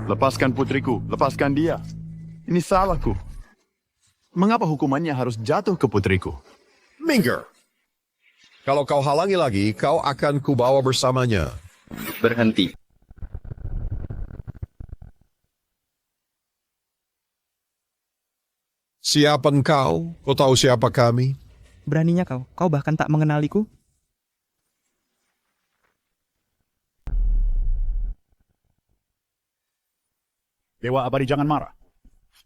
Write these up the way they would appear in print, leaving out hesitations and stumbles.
Lepaskan putriku, lepaskan dia. Ini salahku. Mengapa hukumannya harus jatuh ke putriku? Minggir. Kalau kau halangi lagi, kau akan kubawa bersamanya. Berhenti. Siapa engkau? Kau tahu siapa kami? Beraninya kau bahkan tak mengenaliku? Dewa Abadi jangan marah.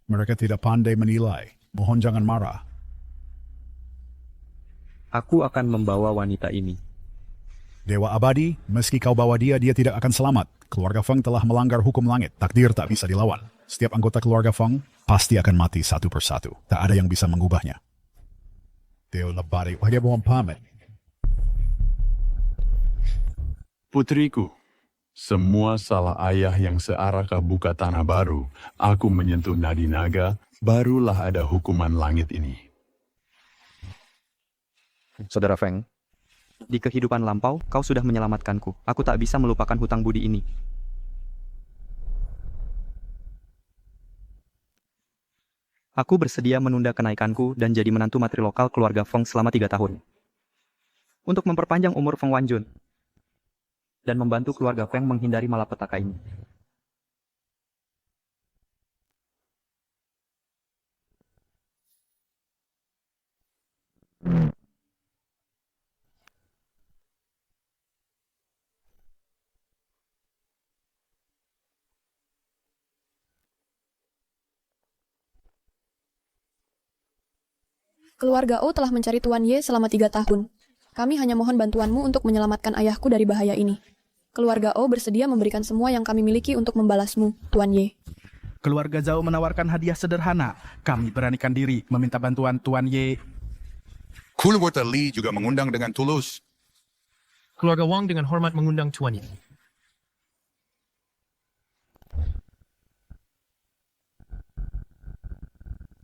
Mereka tidak pandai menilai. Mohon jangan marah. Aku akan membawa wanita ini. Dewa Abadi, meski kau bawa dia, dia tidak akan selamat. Keluarga Feng telah melanggar hukum langit. Takdir tak bisa dilawan. Setiap anggota keluarga Feng pasti akan mati satu persatu. Tak ada yang bisa mengubahnya. Dewa Abadi, wahai mohon pamit. Putriku, semua salah ayah yang searah buka tanah baru. Aku menyentuh nadi naga, barulah ada hukuman langit ini. Saudara Feng, di kehidupan lampau kau sudah menyelamatkanku. Aku tak bisa melupakan hutang budi ini. Aku bersedia menunda kenaikanku dan jadi menantu matrilokal keluarga Feng selama 3 tahun. Untuk memperpanjang umur Feng Wanjun. Dan membantu keluarga Feng menghindari malapetaka ini. Keluarga O telah mencari Tuan Ye selama 3 tahun. Kami hanya mohon bantuanmu untuk menyelamatkan ayahku dari bahaya ini. Keluarga O bersedia memberikan semua yang kami miliki untuk membalasmu, Tuan Ye. Keluarga Zhao menawarkan hadiah sederhana. Kami beranikan diri meminta bantuan Tuan Ye. Keluarga Li juga mengundang dengan tulus. Keluarga Wang dengan hormat mengundang Tuan Ye.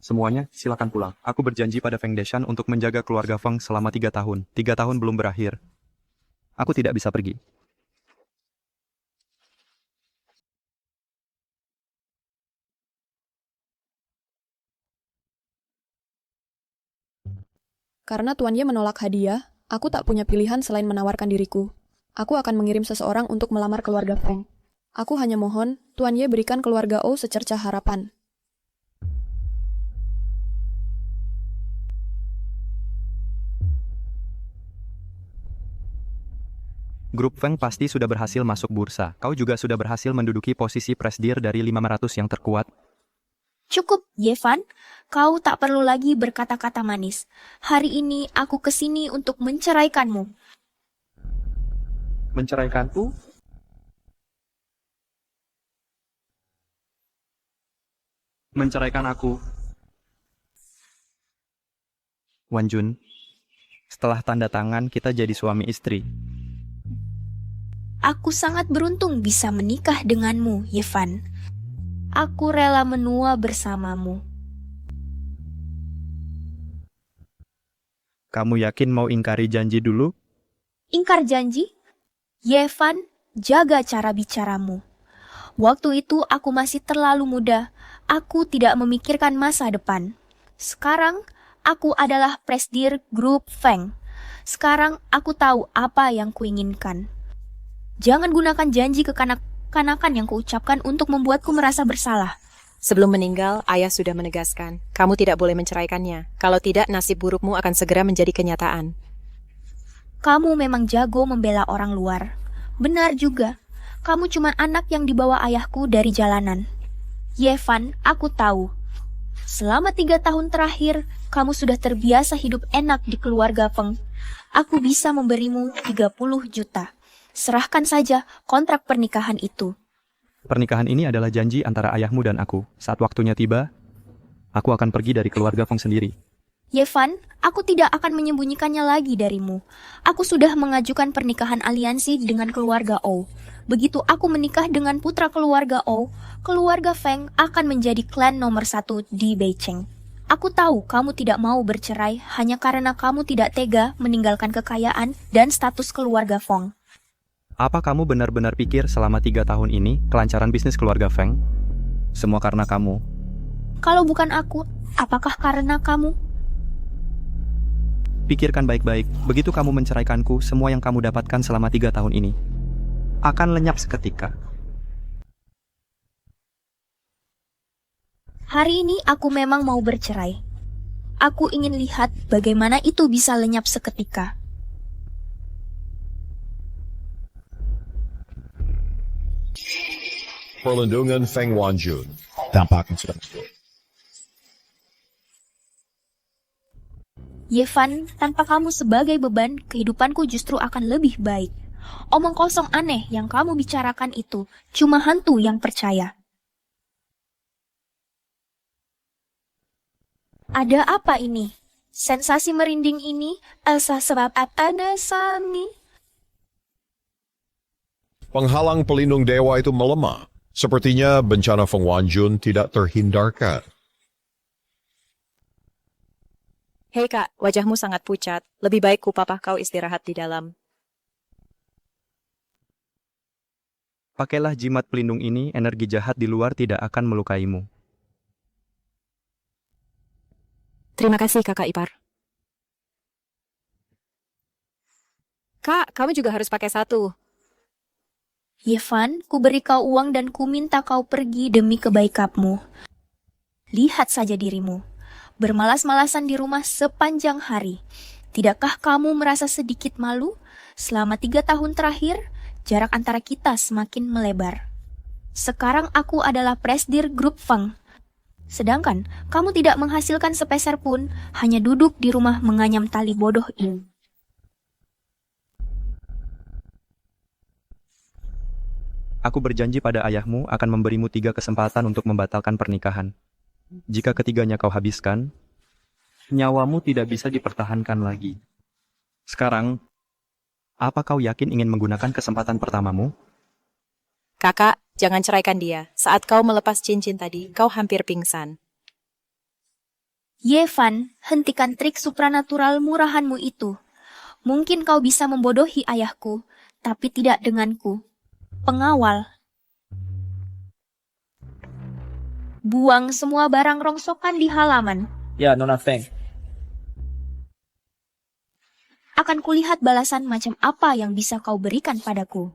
Semuanya, silakan pulang. Aku berjanji pada Feng Deshan untuk menjaga keluarga Feng selama 3 tahun. 3 tahun belum berakhir. Aku tidak bisa pergi. Karena Tuan Ye menolak hadiah, aku tak punya pilihan selain menawarkan diriku. Aku akan mengirim seseorang untuk melamar keluarga Feng. Aku hanya mohon, Tuan Ye berikan keluarga O secercah harapan. Grup Feng pasti sudah berhasil masuk bursa. Kau juga sudah berhasil menduduki posisi presidir dari 500 yang terkuat. Cukup, Yevan. Kau tak perlu lagi berkata-kata manis. Hari ini aku kesini untuk menceraikanmu. Menceraikanku? Menceraikan aku. Wanjun, setelah tanda tangan kita jadi suami istri. Aku sangat beruntung bisa menikah denganmu, Yevan. Aku rela menua bersamamu. Kamu yakin mau ingkari janji dulu? Ingkar janji? Yevan, jaga cara bicaramu. Waktu itu aku masih terlalu muda. Aku tidak memikirkan masa depan. Sekarang, aku adalah presidir grup Feng. Sekarang aku tahu apa yang kuinginkan. Jangan gunakan janji kekanak-kanakan yang kuucapkan untuk membuatku merasa bersalah. Sebelum meninggal, ayah sudah menegaskan, kamu tidak boleh menceraikannya. Kalau tidak, nasib burukmu akan segera menjadi kenyataan. Kamu memang jago membela orang luar. Benar juga, kamu cuma anak yang dibawa ayahku dari jalanan. Yevan, aku tahu. Selama 3 tahun terakhir, kamu sudah terbiasa hidup enak di keluarga Feng. Aku bisa memberimu 30 juta. Serahkan saja kontrak pernikahan itu. Pernikahan ini adalah janji antara ayahmu dan aku. Saat waktunya tiba, aku akan pergi dari keluarga Feng sendiri. Yevan, aku tidak akan menyembunyikannya lagi darimu. Aku sudah mengajukan pernikahan aliansi dengan keluarga O. Begitu aku menikah dengan putra keluarga O, keluarga Feng akan menjadi klan nomor 1 di Beicheng. Aku tahu kamu tidak mau bercerai hanya karena kamu tidak tega meninggalkan kekayaan dan status keluarga Feng. Apa kamu benar-benar pikir selama 3 tahun ini kelancaran bisnis keluarga Feng? Semua karena kamu. Kalau bukan aku, apakah karena kamu? Pikirkan baik-baik, begitu kamu menceraikanku, semua yang kamu dapatkan selama 3 tahun ini akan lenyap seketika. Hari ini aku memang mau bercerai. Aku ingin lihat bagaimana itu bisa lenyap seketika. Perlindungan Feng Wanjun. Tampaknya sudah muncul. Yevan, tanpa kamu sebagai beban, kehidupanku justru akan lebih baik. Omong kosong aneh yang kamu bicarakan itu cuma hantu yang percaya. Ada apa ini? Sensasi merinding ini, Elsa sebab ada Sami. Penghalang pelindung dewa itu melemah. Sepertinya bencana Feng Wanjun tidak terhindarkan. Hei kak, wajahmu sangat pucat. Lebih baik kupapah kau istirahat di dalam. Pakailah jimat pelindung ini, energi jahat di luar tidak akan melukaimu. Terima kasih kakak ipar. Kak, kamu juga harus pakai satu. Yevan, ku beri kau uang dan ku minta kau pergi demi kebaikanmu. Lihat saja dirimu, bermalas-malasan di rumah sepanjang hari. Tidakkah kamu merasa sedikit malu? Selama 3 tahun terakhir, jarak antara kita semakin melebar. Sekarang aku adalah Presdir Grup Feng. Sedangkan kamu tidak menghasilkan sepeser pun, hanya duduk di rumah menganyam tali bodoh ini. Aku berjanji pada ayahmu akan memberimu 3 kesempatan untuk membatalkan pernikahan. Jika ketiganya kau habiskan, nyawamu tidak bisa dipertahankan lagi. Sekarang, apa kau yakin ingin menggunakan kesempatan pertamamu? Kakak, jangan ceraikan dia. Saat kau melepas cincin tadi, kau hampir pingsan. Yevan, hentikan trik supranatural murahanmu itu. Mungkin kau bisa membodohi ayahku, tapi tidak denganku. Pengawal. Buang semua barang rongsokan di halaman. Ya, Nona Feng. Akan kulihat balasan macam apa yang bisa kau berikan padaku.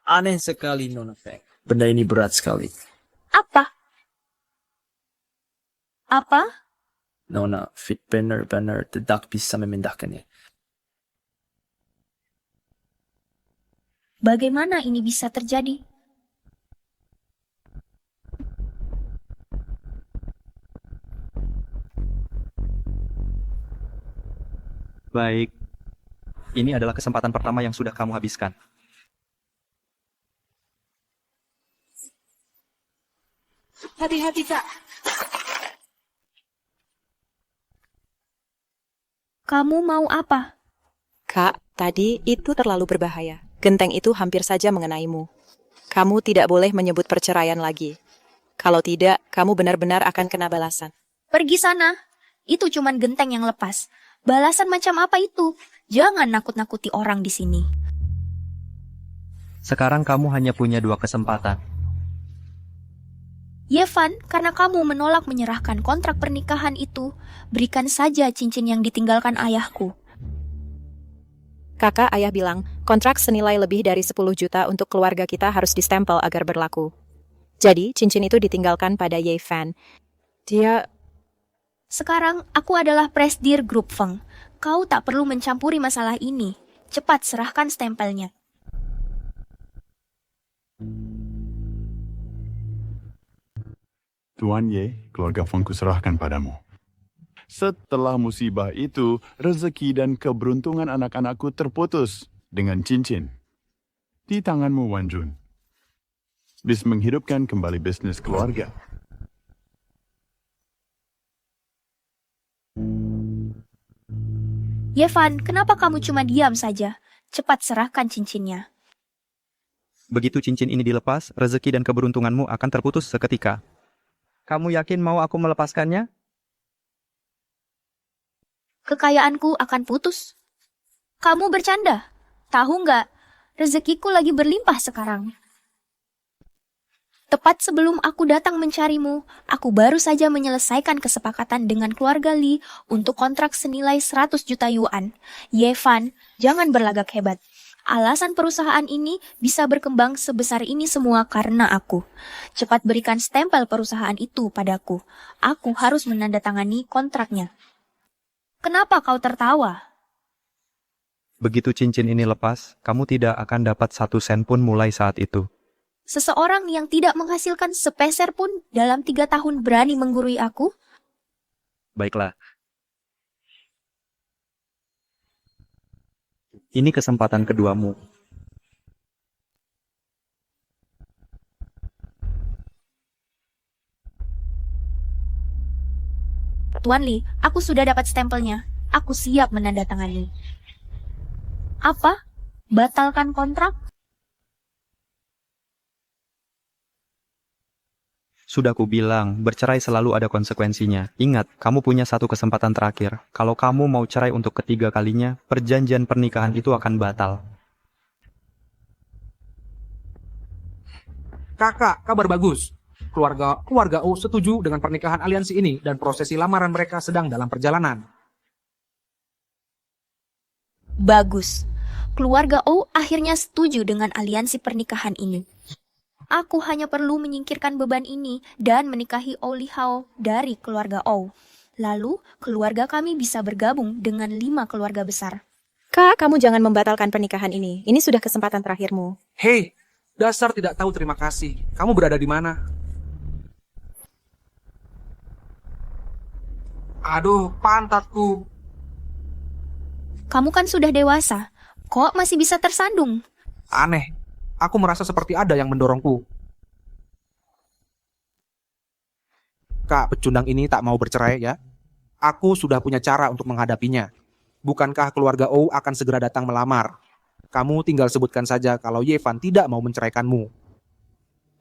Aneh sekali, Nona Feng. Benda ini berat sekali. Apa? Apa? Nona, fit benar-benar tidak bisa memindahkannya. Bagaimana ini bisa terjadi? Baik, ini adalah kesempatan pertama yang sudah kamu habiskan. Hati-hati, Kak. Kamu mau apa? Kak, tadi itu terlalu berbahaya. Genteng itu hampir saja mengenaimu. Kamu tidak boleh menyebut perceraian lagi. Kalau tidak, kamu benar-benar akan kena balasan. Pergi sana. Itu cuman genteng yang lepas. Balasan macam apa itu? Jangan nakut-nakuti orang di sini. Sekarang kamu hanya punya 2 kesempatan. Yevan, karena kamu menolak menyerahkan kontrak pernikahan itu, berikan saja cincin yang ditinggalkan ayahku. Kakak, ayah bilang, kontrak senilai lebih dari 10 juta untuk keluarga kita harus distempel agar berlaku. Jadi, cincin itu ditinggalkan pada Ye Fan. Dia... Sekarang, aku adalah Presdir Grup Feng. Kau tak perlu mencampuri masalah ini. Cepat serahkan stempelnya. Tuan Ye, keluarga Fengku serahkan padamu. Setelah musibah itu, rezeki dan keberuntungan anak-anakku terputus dengan cincin. Di tanganmu, Wanjun. Bisa menghidupkan kembali bisnis keluarga. Yevan, kenapa kamu cuma diam saja? Cepat serahkan cincinnya. Begitu cincin ini dilepas, rezeki dan keberuntunganmu akan terputus seketika. Kamu yakin mau aku melepaskannya? Kekayaanku akan putus. Kamu bercanda. Tahu nggak, rezekiku lagi berlimpah sekarang. Tepat sebelum aku datang mencarimu, aku baru saja menyelesaikan kesepakatan dengan keluarga Lee untuk kontrak senilai 100 juta yuan. Yevan, jangan berlagak hebat. Alasan perusahaan ini bisa berkembang sebesar ini semua karena aku. Cepat berikan stempel perusahaan itu padaku. Aku harus menandatangani kontraknya. Kenapa kau tertawa? Begitu cincin ini lepas, kamu tidak akan dapat 1 sen pun mulai saat itu. Seseorang yang tidak menghasilkan sepeser pun dalam 3 tahun berani menggurui aku? Baiklah. Ini kesempatan keduamu. Tuan Lee, aku sudah dapat stempelnya. Aku siap menandatangani. Apa? Batalkan kontrak? Sudah kubilang, bercerai selalu ada konsekuensinya. Ingat, kamu punya 1 kesempatan terakhir. Kalau kamu mau cerai untuk ketiga kalinya, perjanjian pernikahan itu akan batal. Kakak, kabar bagus. Keluarga O setuju dengan pernikahan aliansi ini dan prosesi lamaran mereka sedang dalam perjalanan. Bagus. Keluarga O akhirnya setuju dengan aliansi pernikahan ini. Aku hanya perlu menyingkirkan beban ini dan menikahi O Li Hao dari keluarga O. Lalu, keluarga kami bisa bergabung dengan 5 keluarga besar. Kak, kamu jangan membatalkan pernikahan ini. Ini sudah kesempatan terakhirmu. Hei, dasar tidak tahu terima kasih. Kamu berada di mana? Aduh, pantatku. Kamu kan sudah dewasa. Kok masih bisa tersandung? Aneh. Aku merasa seperti ada yang mendorongku. Kak, pecundang ini tak mau bercerai ya. Aku sudah punya cara untuk menghadapinya. Bukankah keluarga O akan segera datang melamar? Kamu tinggal sebutkan saja kalau Yevan tidak mau menceraikanmu.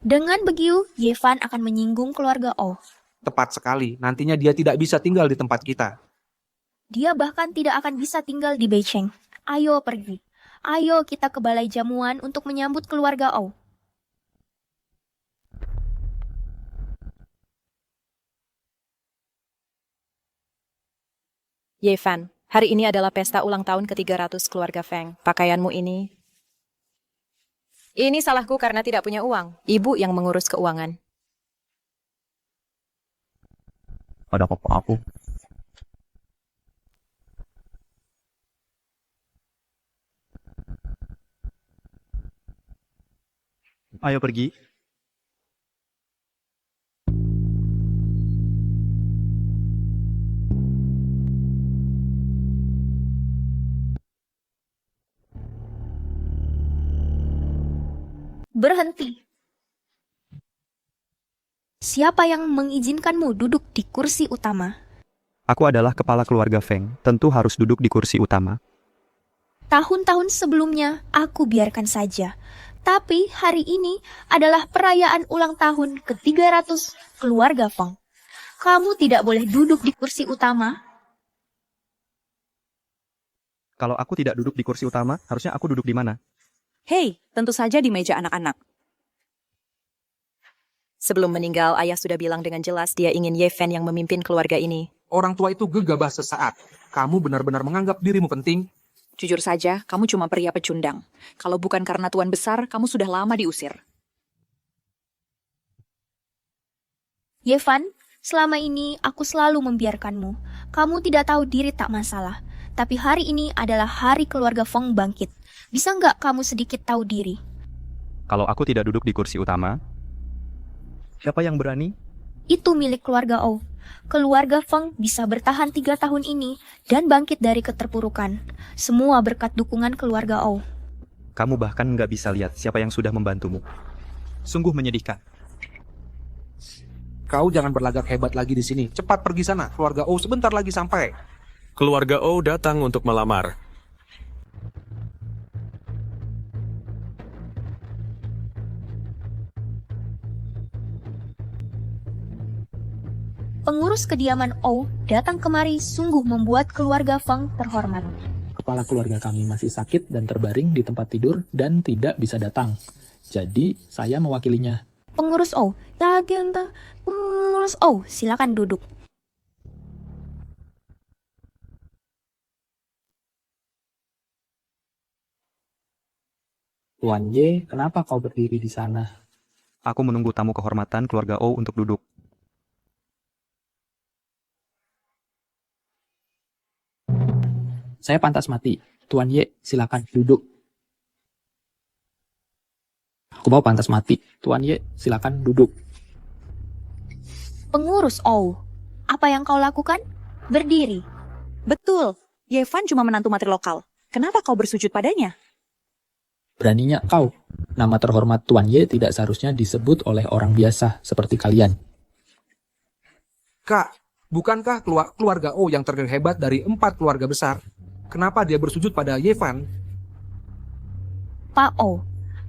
Dengan begitu, Yevan akan menyinggung keluarga O. Tepat sekali, nantinya dia tidak bisa tinggal di tempat kita. Dia bahkan tidak akan bisa tinggal di Beijing. Ayo pergi. Ayo kita ke balai jamuan untuk menyambut keluarga O. Yevan, hari ini adalah pesta ulang tahun ke-300 keluarga Feng. Pakaianmu ini... Ini salahku karena tidak punya uang. Ibu yang mengurus keuangan. Ada apa-apa aku? Ayo pergi. Berhenti. Siapa yang mengizinkanmu duduk di kursi utama? Aku adalah kepala keluarga Feng, tentu harus duduk di kursi utama. Tahun-tahun sebelumnya aku biarkan saja. Tapi hari ini adalah perayaan ulang tahun ke-300 keluarga Feng. Kamu tidak boleh duduk di kursi utama. Kalau aku tidak duduk di kursi utama, harusnya aku duduk di mana? Hei, tentu saja di meja anak-anak. Sebelum meninggal, ayah sudah bilang dengan jelas dia ingin Yevan yang memimpin keluarga ini. Orang tua itu gegabah sesaat. Kamu benar-benar menganggap dirimu penting. Jujur saja, kamu cuma pria pecundang. Kalau bukan karena tuan besar, kamu sudah lama diusir. Yevan, selama ini aku selalu membiarkanmu. Kamu tidak tahu diri tak masalah. Tapi hari ini adalah hari keluarga Feng bangkit. Bisa nggak kamu sedikit tahu diri? Kalau aku tidak duduk di kursi utama, siapa yang berani? Itu milik keluarga O. Keluarga Feng bisa bertahan 3 tahun ini dan bangkit dari keterpurukan. Semua berkat dukungan keluarga O. Kamu bahkan nggak bisa lihat siapa yang sudah membantumu. Sungguh menyedihkan. Kau jangan berlagak hebat lagi di sini. Cepat pergi sana. Keluarga O sebentar lagi sampai. Keluarga O datang untuk melamar. Pengurus kediaman O datang kemari sungguh membuat keluarga Feng terhormat. kepala keluarga kami masih sakit dan terbaring di tempat tidur dan tidak bisa datang. Jadi, saya mewakilinya. Pengurus O, Pengurus O, silakan duduk. Tuan Y, kenapa kau berdiri di sana? Aku menunggu tamu kehormatan keluarga O untuk duduk. Saya pantas mati. Tuan Y, silakan duduk. Aku mau pantas mati. Tuan Y, silakan duduk. Pengurus O, apa yang kau lakukan? Berdiri. Betul, Yevan cuma menantu matri lokal. Kenapa kau bersujud padanya? Beraninya kau. Nama terhormat Tuan Y tidak seharusnya disebut oleh orang biasa seperti kalian. Kak, bukankah keluarga O yang terhebat dari 4 keluarga besar? Kenapa dia bersujud pada Yevan? Pak O,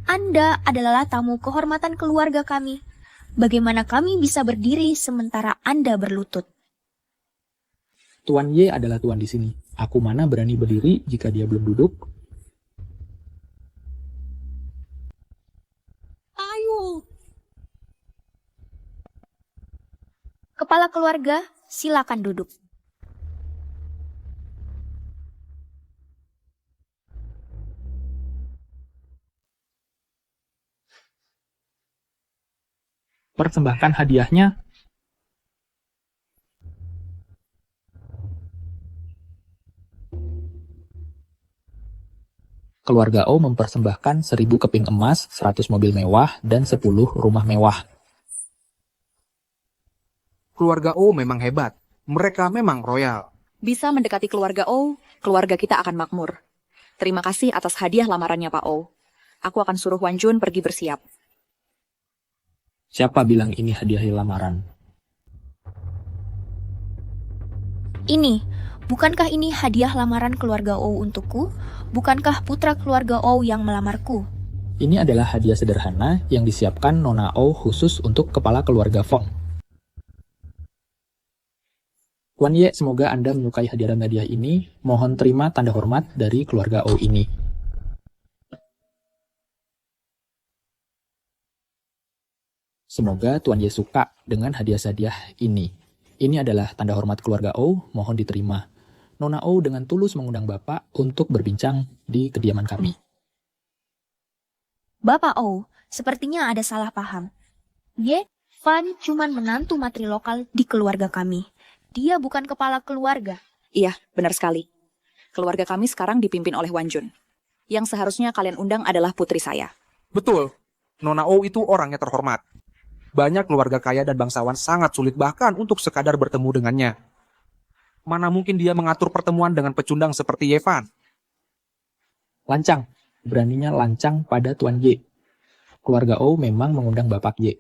Anda adalah tamu kehormatan keluarga kami. Bagaimana kami bisa berdiri sementara Anda berlutut? Tuan Y adalah tuan di sini. Aku mana berani berdiri jika dia belum duduk? Ayo. Kepala keluarga, silakan duduk. Persembahkan hadiahnya. Keluarga O mempersembahkan 1000 keping emas, 100 mobil mewah, dan 10 rumah mewah. Keluarga O memang hebat. Mereka memang royal. Bisa mendekati keluarga O, keluarga kita akan makmur. Terima kasih atas hadiah lamarannya Pak O. Aku akan suruh Wan Jun pergi bersiap. Siapa bilang ini hadiah lamaran? Ini, bukankah ini hadiah lamaran keluarga O untukku? Bukankah putra keluarga O yang melamarku? Ini adalah hadiah sederhana yang disiapkan Nona O khusus untuk kepala keluarga Fong. Tuan Ye, semoga Anda menyukai hadiah ini. Mohon terima tanda hormat dari keluarga O ini. Semoga Tuan Ye suka dengan hadiah-hadiah ini. Ini adalah tanda hormat keluarga O, mohon diterima. Nona O dengan tulus mengundang Bapak untuk berbincang di kediaman kami. Bapak O, sepertinya ada salah paham. Ye, Fan cuman menantu matri lokal di keluarga kami. Dia bukan kepala keluarga. Iya, benar sekali. Keluarga kami sekarang dipimpin oleh Wan Jun. Yang seharusnya kalian undang adalah putri saya. Betul, Nona O itu orangnya terhormat. Banyak keluarga kaya dan bangsawan sangat sulit bahkan untuk sekadar bertemu dengannya. Mana mungkin dia mengatur pertemuan dengan pecundang seperti Yevan? Lancang, beraninya lancang pada Tuan Y. Keluarga O memang mengundang Bapak Y.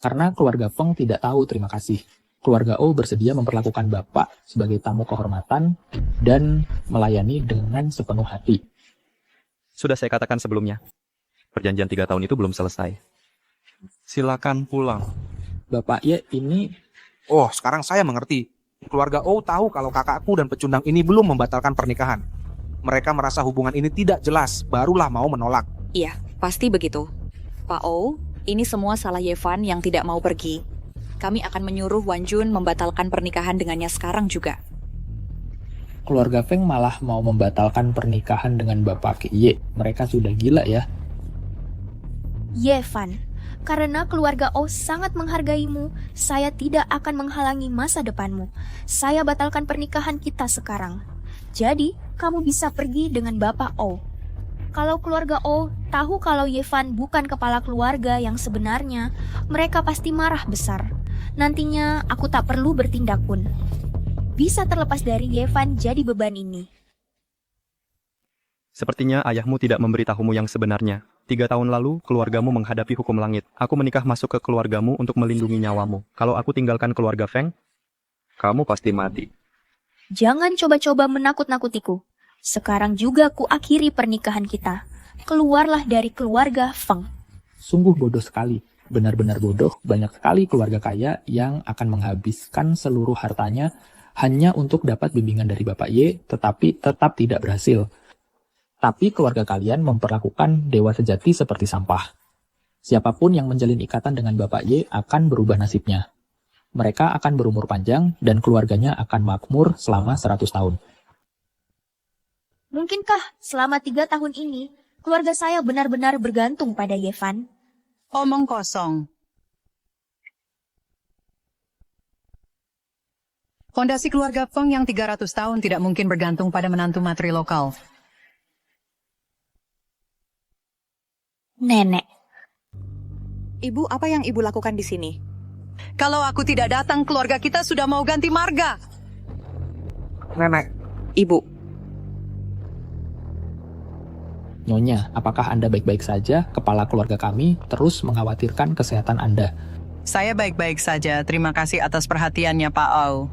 Karena keluarga Feng tidak tahu terima kasih. Keluarga O bersedia memperlakukan Bapak sebagai tamu kehormatan dan melayani dengan sepenuh hati. Sudah saya katakan sebelumnya, perjanjian 3 tahun itu belum selesai. Silakan pulang. Bapak Y ini... Oh, sekarang saya mengerti. Keluarga O tahu kalau kakakku dan pecundang ini belum membatalkan pernikahan. Mereka merasa hubungan ini tidak jelas, barulah mau menolak. Iya, pasti begitu. Pak O, ini semua salah Yevan yang tidak mau pergi. Kami akan menyuruh Wan Jun membatalkan pernikahan dengannya sekarang juga. Keluarga Feng malah mau membatalkan pernikahan dengan Bapak Y. Mereka sudah gila ya. Yevan, karena keluarga O sangat menghargaimu, saya tidak akan menghalangi masa depanmu. Saya batalkan pernikahan kita sekarang. Jadi, kamu bisa pergi dengan Bapak O. Kalau keluarga O tahu kalau Yevan bukan kepala keluarga yang sebenarnya, mereka pasti marah besar. Nantinya aku tak perlu bertindak pun. Bisa terlepas dari Yevan jadi beban ini. Sepertinya ayahmu tidak memberitahumu yang sebenarnya. 3 tahun lalu, keluargamu menghadapi hukum langit. Aku menikah masuk ke keluargamu untuk melindungi nyawamu. Kalau aku tinggalkan keluarga Feng, kamu pasti mati. Jangan coba-coba menakut-nakutiku. Sekarang juga ku akhiri pernikahan kita. Keluarlah dari keluarga Feng. Sungguh bodoh sekali. Benar-benar bodoh. Banyak sekali keluarga kaya yang akan menghabiskan seluruh hartanya hanya untuk dapat bimbingan dari Bapak Y, tetapi tetap tidak berhasil. Tapi keluarga kalian memperlakukan dewa sejati seperti sampah. Siapapun yang menjalin ikatan dengan Bapak Y akan berubah nasibnya. Mereka akan berumur panjang dan keluarganya akan makmur selama 100 tahun. Mungkinkah selama 3 tahun ini, keluarga saya benar-benar bergantung pada Yevan? Omong kosong. Fondasi keluarga Feng yang 300 tahun tidak mungkin bergantung pada menantu matri lokal. Nenek. Ibu, apa yang ibu lakukan di sini? Kalau aku tidak datang, keluarga kita sudah mau ganti marga. Nenek. Ibu. Nyonya, apakah Anda baik-baik saja? Kepala keluarga kami terus mengkhawatirkan kesehatan Anda. Saya baik-baik saja. Terima kasih atas perhatiannya, Pak Au.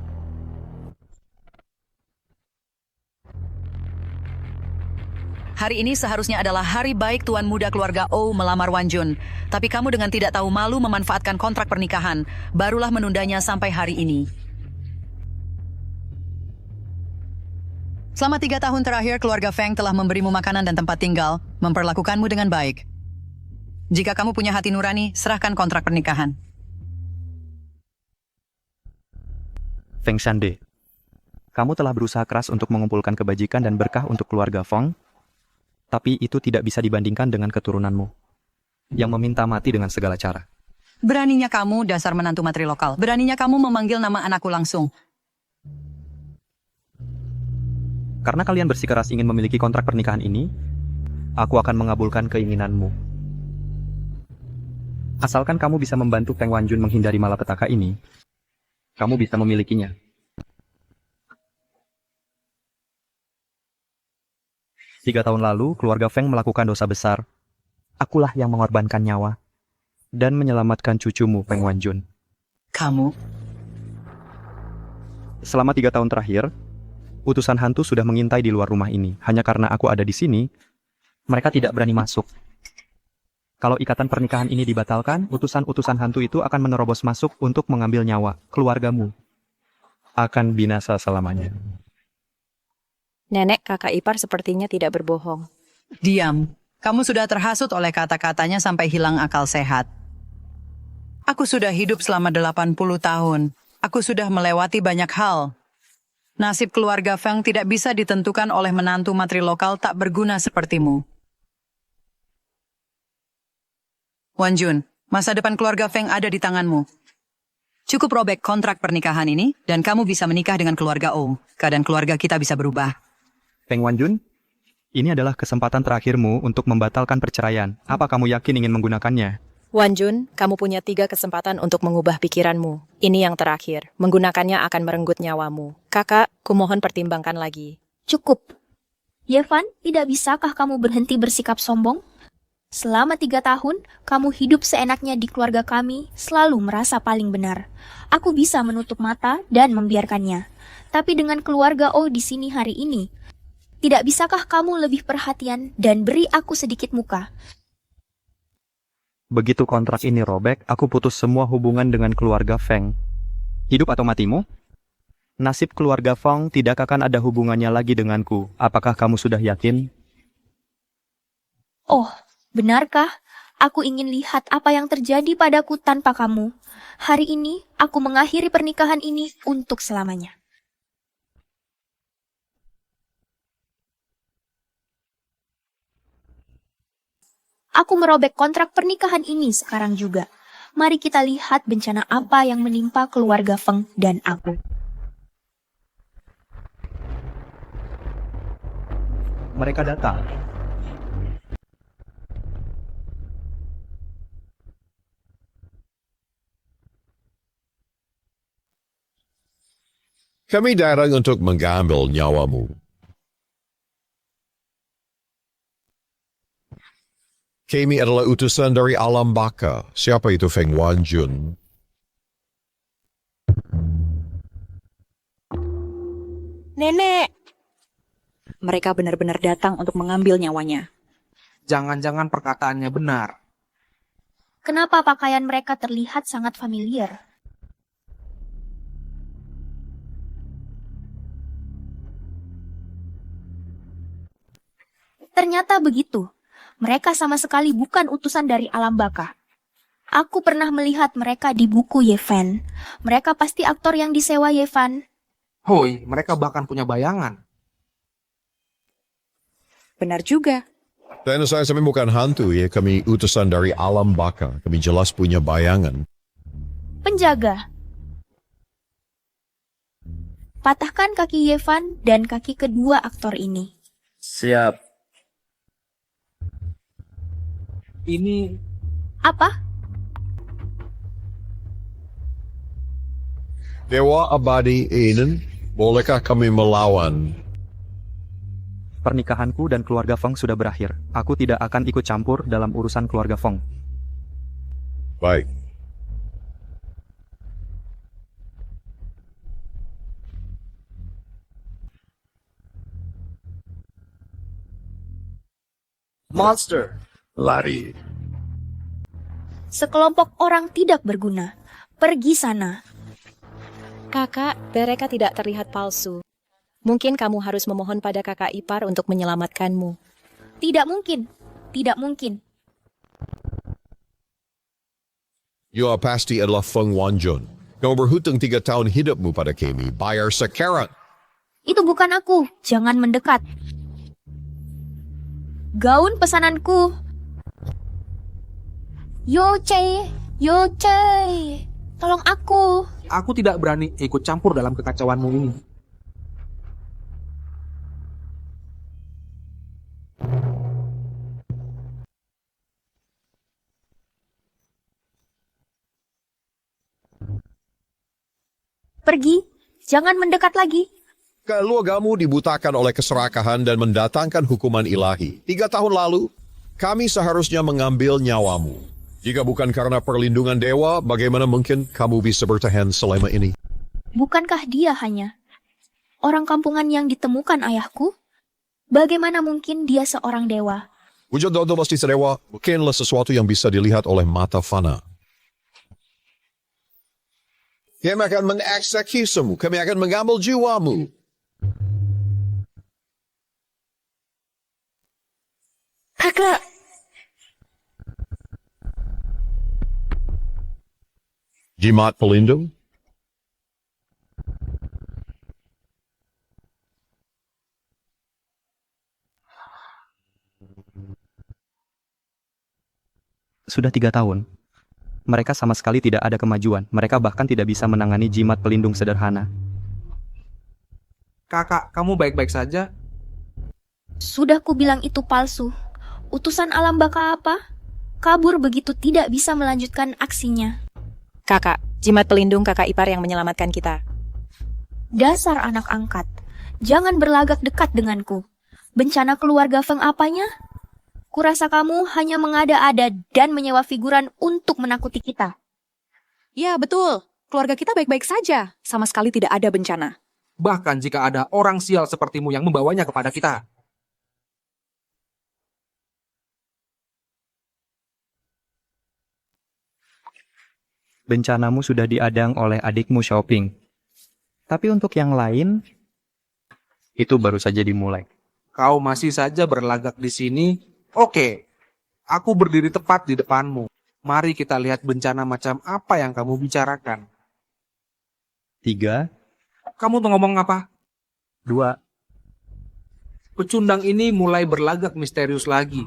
Hari ini seharusnya adalah hari baik tuan muda keluarga O melamar Wanjun. Tapi kamu dengan tidak tahu malu memanfaatkan kontrak pernikahan. Barulah menundanya sampai hari ini. Selama 3 tahun terakhir, keluarga Feng telah memberimu makanan dan tempat tinggal, memperlakukanmu dengan baik. Jika kamu punya hati nurani, serahkan kontrak pernikahan. Feng Shande, kamu telah berusaha keras untuk mengumpulkan kebajikan dan berkah untuk keluarga Feng, tapi itu tidak bisa dibandingkan dengan keturunanmu, yang meminta mati dengan segala cara. Beraninya kamu, dasar menantu matri lokal. Beraninya kamu memanggil nama anakku langsung. Karena kalian bersikeras ingin memiliki kontrak pernikahan ini, aku akan mengabulkan keinginanmu. Asalkan kamu bisa membantu Feng Wanjun menghindari malapetaka ini, kamu bisa memilikinya. Tiga tahun lalu, keluarga Feng melakukan dosa besar. Akulah yang mengorbankan nyawa dan menyelamatkan cucumu, Feng Wanjun. Kamu? Selama 3 tahun terakhir, utusan hantu sudah mengintai di luar rumah ini. Hanya karena aku ada di sini, mereka tidak berani masuk. Kalau ikatan pernikahan ini dibatalkan, utusan-utusan hantu itu akan menerobos masuk untuk mengambil nyawa. Keluargamu akan binasa selamanya. Nenek kakak ipar sepertinya tidak berbohong. Diam. Kamu sudah terhasut oleh kata-katanya sampai hilang akal sehat. Aku sudah hidup selama 80 tahun. Aku sudah melewati banyak hal. Nasib keluarga Feng tidak bisa ditentukan oleh menantu matri lokal tak berguna sepertimu. Wanjun, masa depan keluarga Feng ada di tanganmu. Cukup robek kontrak pernikahan ini, dan kamu bisa menikah dengan keluarga O. Keadaan keluarga kita bisa berubah. Feng Wanjun, ini adalah kesempatan terakhirmu untuk membatalkan perceraian. Apa kamu yakin ingin menggunakannya? Wanjun, kamu punya 3 kesempatan untuk mengubah pikiranmu. Ini yang terakhir. Menggunakannya akan merenggut nyawamu. Kakak, kumohon pertimbangkan lagi. Cukup. Yevan, tidak bisakah kamu berhenti bersikap sombong? Selama 3 tahun, kamu hidup seenaknya di keluarga kami, selalu merasa paling benar. Aku bisa menutup mata dan membiarkannya. Tapi dengan keluarga O di sini hari ini, tidak bisakah kamu lebih perhatian dan beri aku sedikit muka? Begitu kontrak ini robek, aku putus semua hubungan dengan keluarga Feng. Hidup atau matimu? Nasib keluarga Feng tidak akan ada hubungannya lagi denganku. Apakah kamu sudah yakin? Oh, benarkah? Aku ingin lihat apa yang terjadi padaku tanpa kamu. Hari ini, aku mengakhiri pernikahan ini untuk selamanya. Aku merobek kontrak pernikahan ini sekarang juga. Mari kita lihat bencana apa yang menimpa keluarga Feng dan aku. Mereka datang. Kami datang untuk mengambil nyawamu. Kami adalah utusan dari alam baka. Siapa itu Feng Wanjun? Nenek! Mereka benar-benar datang untuk mengambil nyawanya. Jangan-jangan perkataannya benar. Kenapa pakaian mereka terlihat sangat familiar? Ternyata begitu. Mereka sama sekali bukan utusan dari alam baka. Aku pernah melihat mereka di buku Yevan. Mereka pasti aktor yang disewa Yevan. Hoi, mereka bahkan punya bayangan. Benar juga. Dan saya bukan hantu ya, kami utusan dari alam baka. Kami jelas punya bayangan. Penjaga. Patahkan kaki Yevan dan kaki kedua aktor ini. Siap. Ini Apa? Dewa abadi Eden, bolehkah kami melawan? Pernikahanku dan keluarga Feng sudah berakhir. Aku tidak akan ikut campur dalam urusan keluarga Feng. Baik. Monster. Lari. Sekelompok orang tidak berguna. Pergi sana. Kakak, mereka tidak terlihat palsu. Mungkin kamu harus memohon pada kakak ipar untuk menyelamatkanmu. Tidak mungkin. Tidak mungkin. You pasti adalah Feng Wanjun. Kamu berhutang 3 tahun hidupmu pada kami. Bayar sekarang. Itu bukan aku. Jangan mendekat. Gaun pesananku. Yoce. Tolong aku. Aku tidak berani ikut campur dalam kekacauanmu ini. Pergi. Jangan mendekat lagi. Keluargamu dibutakan oleh keserakahan dan mendatangkan hukuman ilahi. 3 tahun lalu, kami seharusnya mengambil nyawamu. Jika bukan karena perlindungan dewa, bagaimana mungkin kamu bisa bertahan selama ini? Bukankah dia hanya orang kampungan yang ditemukan ayahku? Bagaimana mungkin dia seorang dewa? Wujud Dodo pasti dewa bukanlah sesuatu yang bisa dilihat oleh mata fana. Kami akan mengeksekusimu, kami akan mengambil jiwamu. Kakak, Jimat pelindung? Sudah 3 tahun. Mereka sama sekali tidak ada kemajuan. Mereka bahkan tidak bisa menangani jimat pelindung sederhana. Kakak, kamu baik-baik saja? sudah kubilang itu palsu. Utusan alam baka apa? Kabur begitu tidak bisa melanjutkan aksinya. Kakak, jimat pelindung kakak ipar yang menyelamatkan kita. Dasar anak angkat. Jangan berlagak dekat denganku. Bencana keluarga Feng apanya? Kurasa kamu hanya mengada-ada dan menyewa figuran untuk menakuti kita. Ya, betul. Keluarga kita baik-baik saja. Sama sekali tidak ada bencana. Bahkan jika ada orang sial sepertimu yang membawanya kepada kita. Bencanamu sudah diadang oleh adikmu Xiaoping. Tapi untuk yang lain, itu baru saja dimulai. Kau masih saja berlagak di sini? Oke, aku berdiri tepat di depanmu. Mari kita lihat bencana macam apa yang kamu bicarakan. 3. Kamu tuh ngomong apa? 2. Pecundang ini mulai berlagak misterius lagi.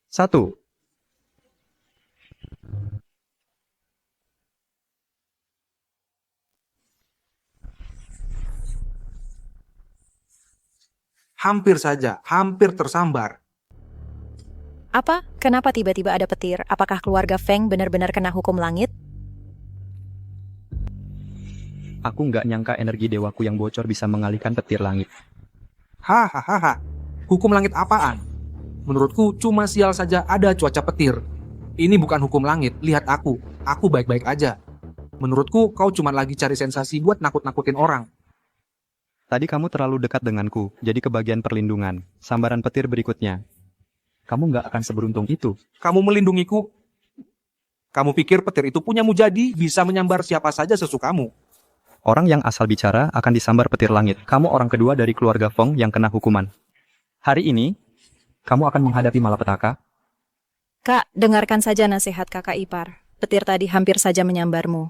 1. Hampir saja, hampir tersambar. Apa? Kenapa tiba-tiba ada petir? Apakah keluarga Feng benar-benar kena hukum langit? Aku nggak nyangka energi dewaku yang bocor bisa mengalihkan petir langit. Hahaha, hukum langit apaan? Menurutku cuma sial saja ada cuaca petir. Ini bukan hukum langit, lihat aku baik-baik aja. Menurutku kau cuma lagi cari sensasi buat nakut-nakutin orang. Tadi kamu terlalu dekat denganku, jadi kebagian perlindungan. Sambaran petir berikutnya. Kamu nggak akan seberuntung itu. Kamu melindungiku. Kamu pikir petir itu punyamu jadi bisa menyambar siapa saja sesukamu. Orang yang asal bicara akan disambar petir langit. Kamu orang kedua dari keluarga Feng yang kena hukuman. Hari ini, kamu akan menghadapi malapetaka. Kak, dengarkan saja nasihat kakak ipar. Petir tadi hampir saja menyambarmu.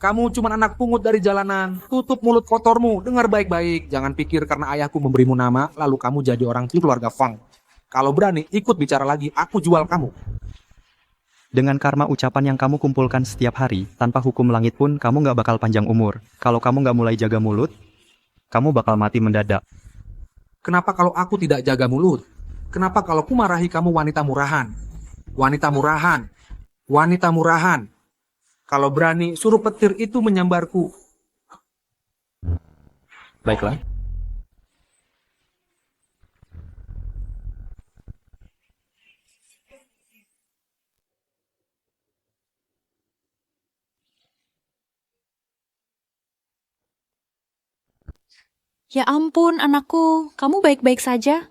Kamu cuma anak pungut dari jalanan. Tutup mulut kotormu. Dengar baik-baik. Jangan pikir karena ayahku memberimu nama, lalu kamu jadi orang di keluarga Feng. Kalau berani ikut bicara lagi, aku jual kamu. Dengan karma ucapan yang kamu kumpulkan setiap hari, tanpa hukum langit pun kamu nggak bakal panjang umur. Kalau kamu nggak mulai jaga mulut, kamu bakal mati mendadak. Kenapa kalau aku tidak jaga mulut? Kenapa kalau ku marahi kamu wanita murahan? Wanita murahan. Wanita murahan. Kalau berani, suruh petir itu menyambarku. Baiklah. Ya ampun, anakku. Kamu baik-baik saja?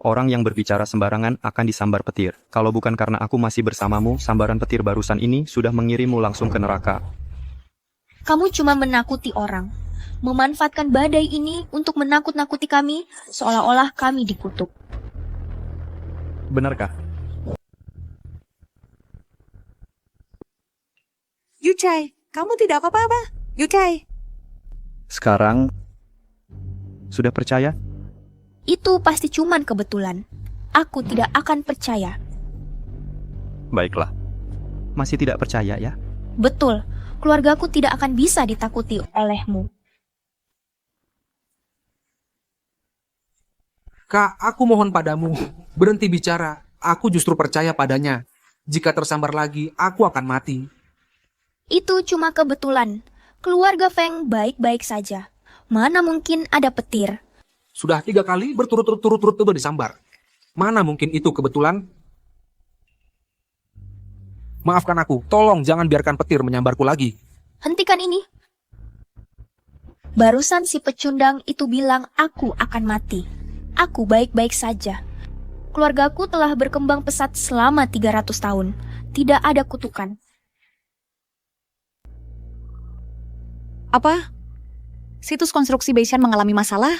Orang yang berbicara sembarangan akan disambar petir. Kalau bukan karena aku masih bersamamu, sambaran petir barusan ini sudah mengirimmu langsung ke neraka. Kamu cuma menakuti orang. Memanfaatkan badai ini untuk menakut-nakuti kami, seolah-olah kami dikutuk. Benarkah? Yucai, kamu tidak apa-apa? Yucai. Sekarang, sudah percaya? Itu pasti cuman kebetulan. Aku tidak akan percaya. Baiklah. Masih tidak percaya ya? Betul, keluargaku tidak akan bisa ditakuti olehmu. Kak, aku mohon padamu, berhenti bicara. Aku justru percaya padanya. Jika tersambar lagi, aku akan mati. Itu cuma kebetulan. Keluarga Feng baik-baik saja. Mana mungkin ada petir? Sudah 3 kali berturut-turut disambar. Mana mungkin itu kebetulan? Maafkan aku, tolong jangan biarkan petir menyambarku lagi. Hentikan ini. Barusan si pecundang itu bilang aku akan mati. Aku baik-baik saja. Keluargaku telah berkembang pesat selama 300 tahun. Tidak ada kutukan. Apa? Situs konstruksi Beishan mengalami masalah?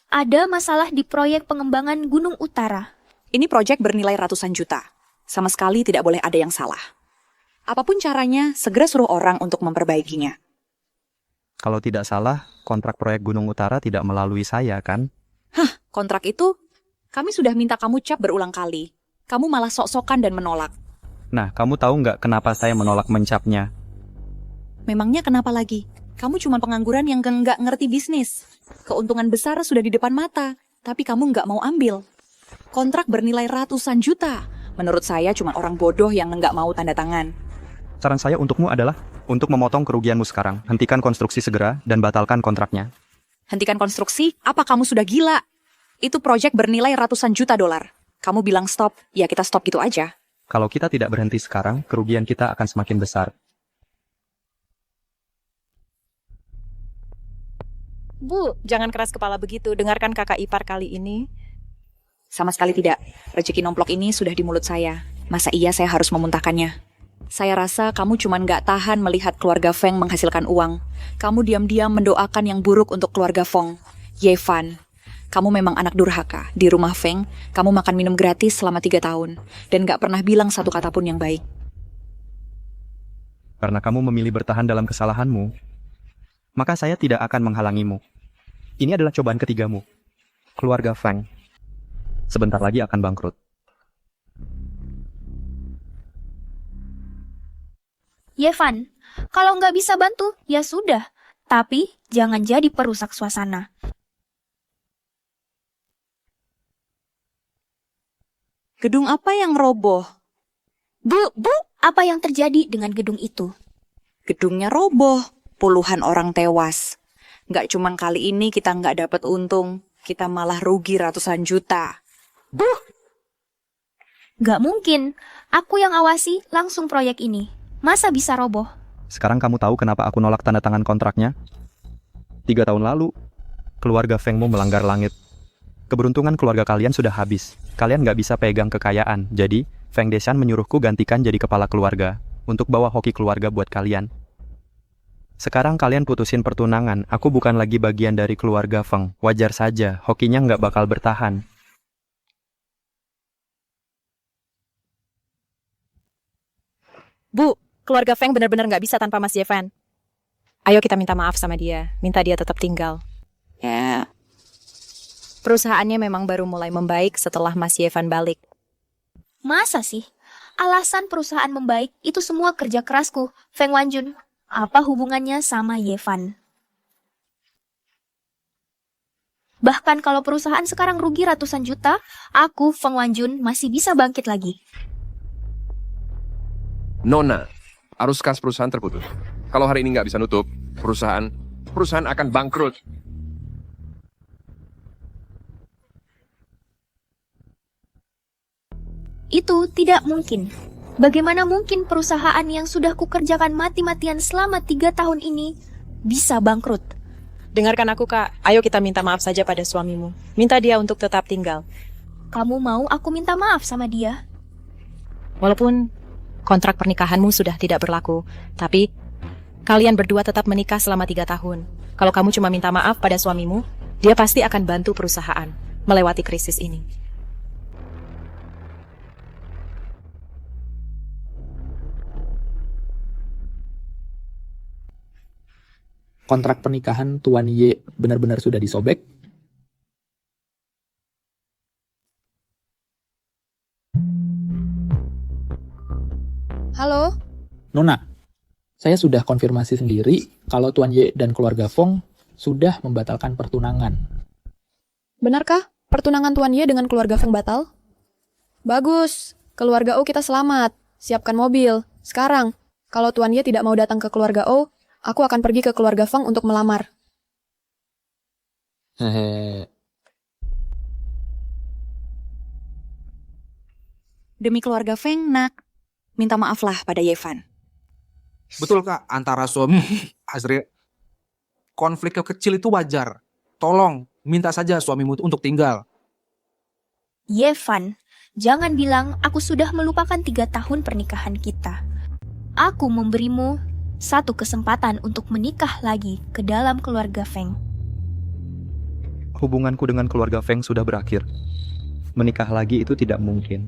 Ada masalah di proyek pengembangan Gunung Utara. Ini proyek bernilai ratusan juta. Sama sekali tidak boleh ada yang salah. Apapun caranya, segera suruh orang untuk memperbaikinya. Kalau tidak salah, kontrak proyek Gunung Utara tidak melalui saya, kan? Hah, kontrak itu? Kami sudah minta kamu cap berulang kali. Kamu malah sok-sokan dan menolak. Nah, kamu tahu nggak kenapa saya menolak mencapnya? Memangnya kenapa lagi? Kamu cuma pengangguran yang nggak ngerti bisnis. Keuntungan besar sudah di depan mata, tapi kamu nggak mau ambil. Kontrak bernilai ratusan juta. Menurut saya cuma orang bodoh yang nggak mau tanda tangan. Saran saya untukmu adalah untuk memotong kerugianmu sekarang. Hentikan konstruksi segera dan batalkan kontraknya. Hentikan konstruksi? Apa kamu sudah gila? Itu proyek bernilai ratusan juta dolar. Kamu bilang stop, ya kita stop gitu aja. Kalau kita tidak berhenti sekarang, kerugian kita akan semakin besar. Bu, jangan keras kepala begitu. Dengarkan kakak ipar kali ini. Sama sekali tidak. Rezeki nomplok ini sudah di mulut saya. Masa iya saya harus memuntahkannya? Saya rasa kamu cuma nggak tahan melihat keluarga Feng menghasilkan uang. Kamu diam-diam mendoakan yang buruk untuk keluarga Feng. Yefan, kamu memang anak durhaka. Di rumah Feng, kamu makan minum gratis selama 3 tahun. Dan nggak pernah bilang satu kata pun yang baik. Karena kamu memilih bertahan dalam kesalahanmu, maka saya tidak akan menghalangimu. Ini adalah cobaan ketigamu. Keluarga Feng sebentar lagi akan bangkrut. Yefan, kalau nggak bisa bantu, ya sudah. Tapi jangan jadi perusak suasana. Gedung apa yang roboh? Bu, apa yang terjadi dengan gedung itu? Gedungnya roboh. Puluhan orang tewas. Nggak cuma kali ini kita nggak dapat untung, kita malah rugi ratusan juta. Nggak mungkin. Aku yang awasi langsung proyek ini. Masa bisa roboh? Sekarang kamu tahu kenapa aku nolak tanda tangan kontraknya? 3 tahun lalu, keluarga Fengmu melanggar langit. Keberuntungan keluarga kalian sudah habis. Kalian nggak bisa pegang kekayaan. Jadi, Feng Deshan menyuruhku gantikan jadi kepala keluarga. untuk bawa hoki keluarga buat kalian. Sekarang kalian putusin pertunangan, aku bukan lagi bagian dari keluarga Feng. Wajar saja, hokinya nggak bakal bertahan. Bu, keluarga Feng benar-benar nggak bisa tanpa Mas Yevan. Ayo kita minta maaf sama dia, minta dia tetap tinggal. Ya, perusahaannya memang baru mulai membaik setelah Mas Yevan balik. Masa sih? Alasan perusahaan membaik itu semua kerja kerasku, Feng Wanjun. Apa hubungannya sama Yevan? Bahkan kalau perusahaan sekarang rugi ratusan juta, aku, Feng Wanjun, masih bisa bangkit lagi. Nona, arus kas perusahaan terputus. Kalau hari ini nggak bisa nutup, perusahaan akan bangkrut. Itu tidak mungkin. Bagaimana mungkin perusahaan yang sudah kukerjakan mati-matian selama 3 tahun ini bisa bangkrut? Dengarkan aku, Kak. Ayo kita minta maaf saja pada suamimu. Minta dia untuk tetap tinggal. Kamu mau aku minta maaf sama dia? Walaupun kontrak pernikahanmu sudah tidak berlaku, tapi kalian berdua tetap menikah selama 3 tahun. Kalau kamu cuma minta maaf pada suamimu, dia pasti akan bantu perusahaan melewati krisis ini. Kontrak pernikahan Tuan Ye benar-benar sudah disobek? Halo? Nona, saya sudah konfirmasi sendiri kalau Tuan Ye dan keluarga Fong sudah membatalkan pertunangan. Benarkah pertunangan Tuan Ye dengan keluarga Feng batal? Bagus, keluarga O kita selamat. Siapkan mobil. Sekarang, kalau Tuan Ye tidak mau datang ke keluarga O, aku akan pergi ke keluarga Feng untuk melamar. Demi keluarga Feng, nak, minta maaflah pada Yevan. Betul Kak, antara suami Azri. Konflik kecil itu wajar. Tolong, minta saja suamimu untuk tinggal. Yevan, jangan bilang aku sudah melupakan 3 tahun pernikahan kita. Aku memberimu satu kesempatan untuk menikah lagi ke dalam keluarga Feng. Hubunganku dengan keluarga Feng sudah berakhir. Menikah lagi itu tidak mungkin.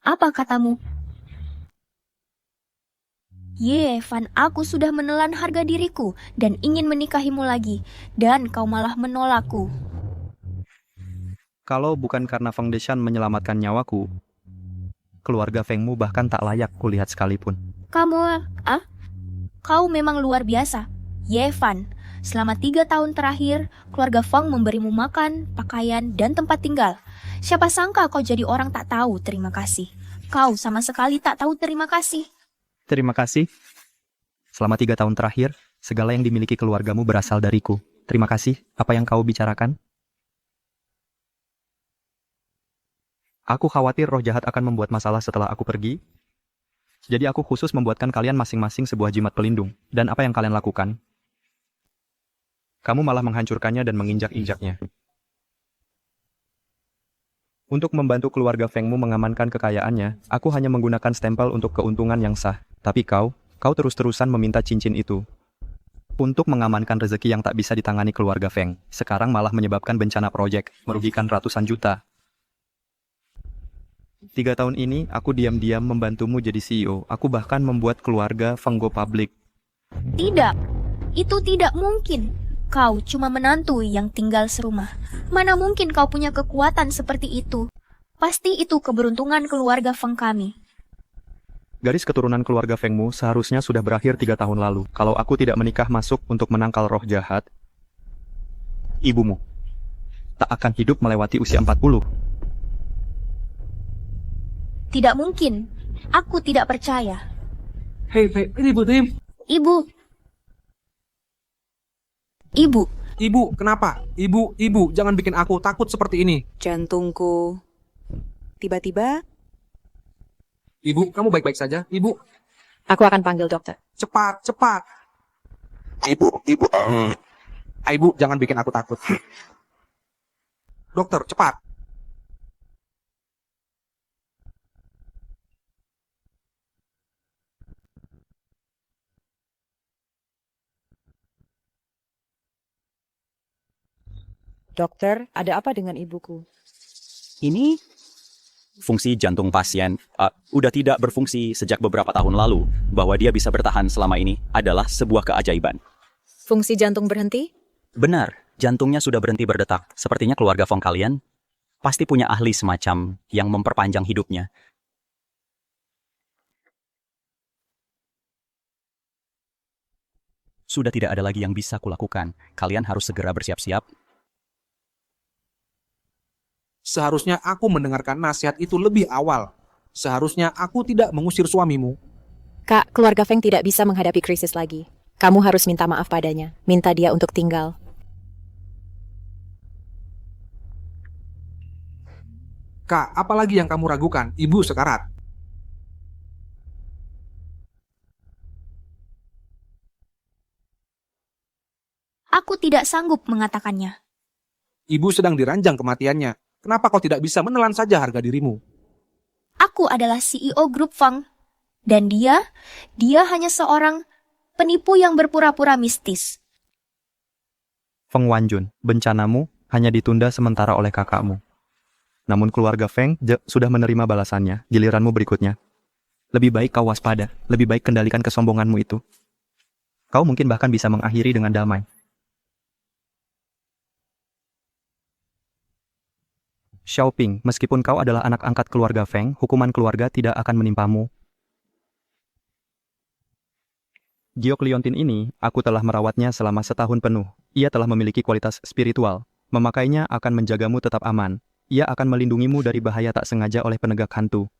Apa katamu? Yevan, aku sudah menelan harga diriku dan ingin menikahimu lagi, dan kau malah menolakku. Kalau bukan karena Feng Deshan menyelamatkan nyawaku, keluarga Fengmu bahkan tak layak kulihat sekalipun. Kau memang luar biasa. Yevan, selama 3 tahun terakhir, keluarga Feng memberimu makan, pakaian, dan tempat tinggal. Siapa sangka kau jadi orang tak tahu terima kasih. Kau sama sekali tak tahu terima kasih. Terima kasih. Selama 3 tahun terakhir, segala yang dimiliki keluargamu berasal dariku. Terima kasih. Apa yang kau bicarakan? Aku khawatir roh jahat akan membuat masalah setelah aku pergi. Jadi aku khusus membuatkan kalian masing-masing sebuah jimat pelindung. Dan apa yang kalian lakukan? Kamu malah menghancurkannya dan menginjak-injaknya. Untuk membantu keluarga Fengmu mengamankan kekayaannya, aku hanya menggunakan stempel untuk keuntungan yang sah. Tapi kau terus-terusan meminta cincin itu. Untuk mengamankan rezeki yang tak bisa ditangani keluarga Feng. Sekarang malah menyebabkan bencana proyek, merugikan ratusan juta. 3 tahun ini, aku diam-diam membantumu jadi CEO. Aku bahkan membuat keluarga Feng go public. Tidak, itu tidak mungkin. Kau cuma menantu yang tinggal serumah. Mana mungkin kau punya kekuatan seperti itu? Pasti itu keberuntungan keluarga Feng kami. Garis keturunan keluarga Fengmu seharusnya sudah berakhir 3 tahun lalu. Kalau aku tidak menikah masuk untuk menangkal roh jahat, ibumu tak akan hidup melewati usia 40. Tidak mungkin. Aku tidak percaya. Hei, Ibu Tim. Ibu, kenapa? Ibu, jangan bikin aku takut seperti ini. Jantungku. Tiba-tiba, Ibu, kamu baik-baik saja? Ibu. aku akan panggil dokter. Cepat. Ibu, jangan bikin aku takut. Dokter, cepat. Dokter, ada apa dengan ibuku? Ini fungsi jantung pasien udah tidak berfungsi sejak beberapa tahun lalu. Bahwa dia bisa bertahan selama ini adalah sebuah keajaiban. Fungsi jantung berhenti? Benar, jantungnya sudah berhenti berdetak. Sepertinya keluarga Fong kalian pasti punya ahli semacam yang memperpanjang hidupnya. Sudah tidak ada lagi yang bisa kulakukan. Kalian harus segera bersiap-siap. Seharusnya aku mendengarkan nasihat itu lebih awal. Seharusnya aku tidak mengusir suamimu. Kak, keluarga Feng tidak bisa menghadapi krisis lagi. Kamu harus minta maaf padanya. Minta dia untuk tinggal. Kak, apalagi yang kamu ragukan? Ibu sekarat. Aku tidak sanggup mengatakannya. Ibu sedang diranjang kematiannya. Kenapa kau tidak bisa menelan saja harga dirimu? Aku adalah CEO grup Feng. Dan dia hanya seorang penipu yang berpura-pura mistis. Feng Wanjun, bencanamu hanya ditunda sementara oleh kakakmu. Namun keluarga Feng sudah menerima balasannya, giliranmu berikutnya. Lebih baik kau waspada, lebih baik kendalikan kesombonganmu itu. Kau mungkin bahkan bisa mengakhiri dengan damai. Xiaoping, meskipun kau adalah anak angkat keluarga Feng, hukuman keluarga tidak akan menimpamu. Giok Liontin ini, aku telah merawatnya selama setahun penuh. Ia telah memiliki kualitas spiritual. Memakainya akan menjagamu tetap aman. Ia akan melindungimu dari bahaya tak sengaja oleh penegak hantu.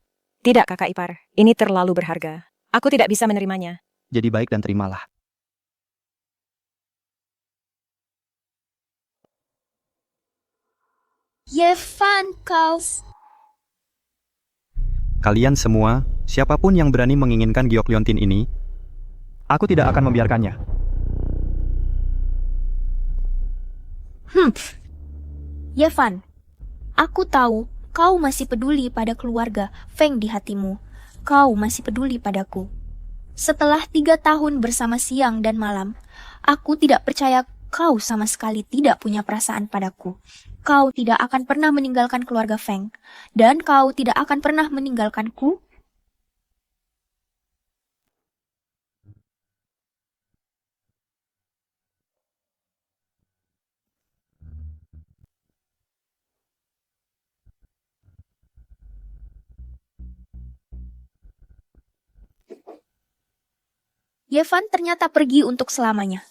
Tidak, kakak ipar. Ini terlalu berharga. Aku tidak bisa menerimanya. Jadi baik dan terimalah. Yevan, kau... Kalian semua, siapapun yang berani menginginkan Giok Liontin ini, aku tidak akan membiarkannya. Yevan, aku tahu kau masih peduli pada keluarga Feng di hatimu. Kau masih peduli padaku. Setelah 3 tahun bersama siang dan malam, aku tidak percaya kau sama sekali tidak punya perasaan padaku. Kau tidak akan pernah meninggalkan keluarga Feng. Dan kau tidak akan pernah meninggalkanku. Yevan ternyata pergi untuk selamanya.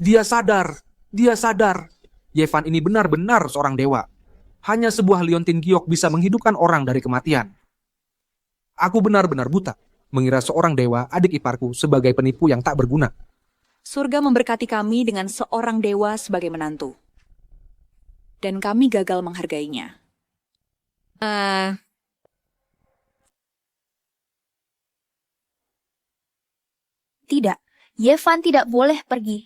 Dia sadar. Yevan ini benar-benar seorang dewa. Hanya sebuah liontin giok bisa menghidupkan orang dari kematian. Aku benar-benar buta, mengira seorang dewa adik iparku sebagai penipu yang tak berguna. Surga memberkati kami dengan seorang dewa sebagai menantu. Dan kami gagal menghargainya. Tidak, Yevan tidak boleh pergi.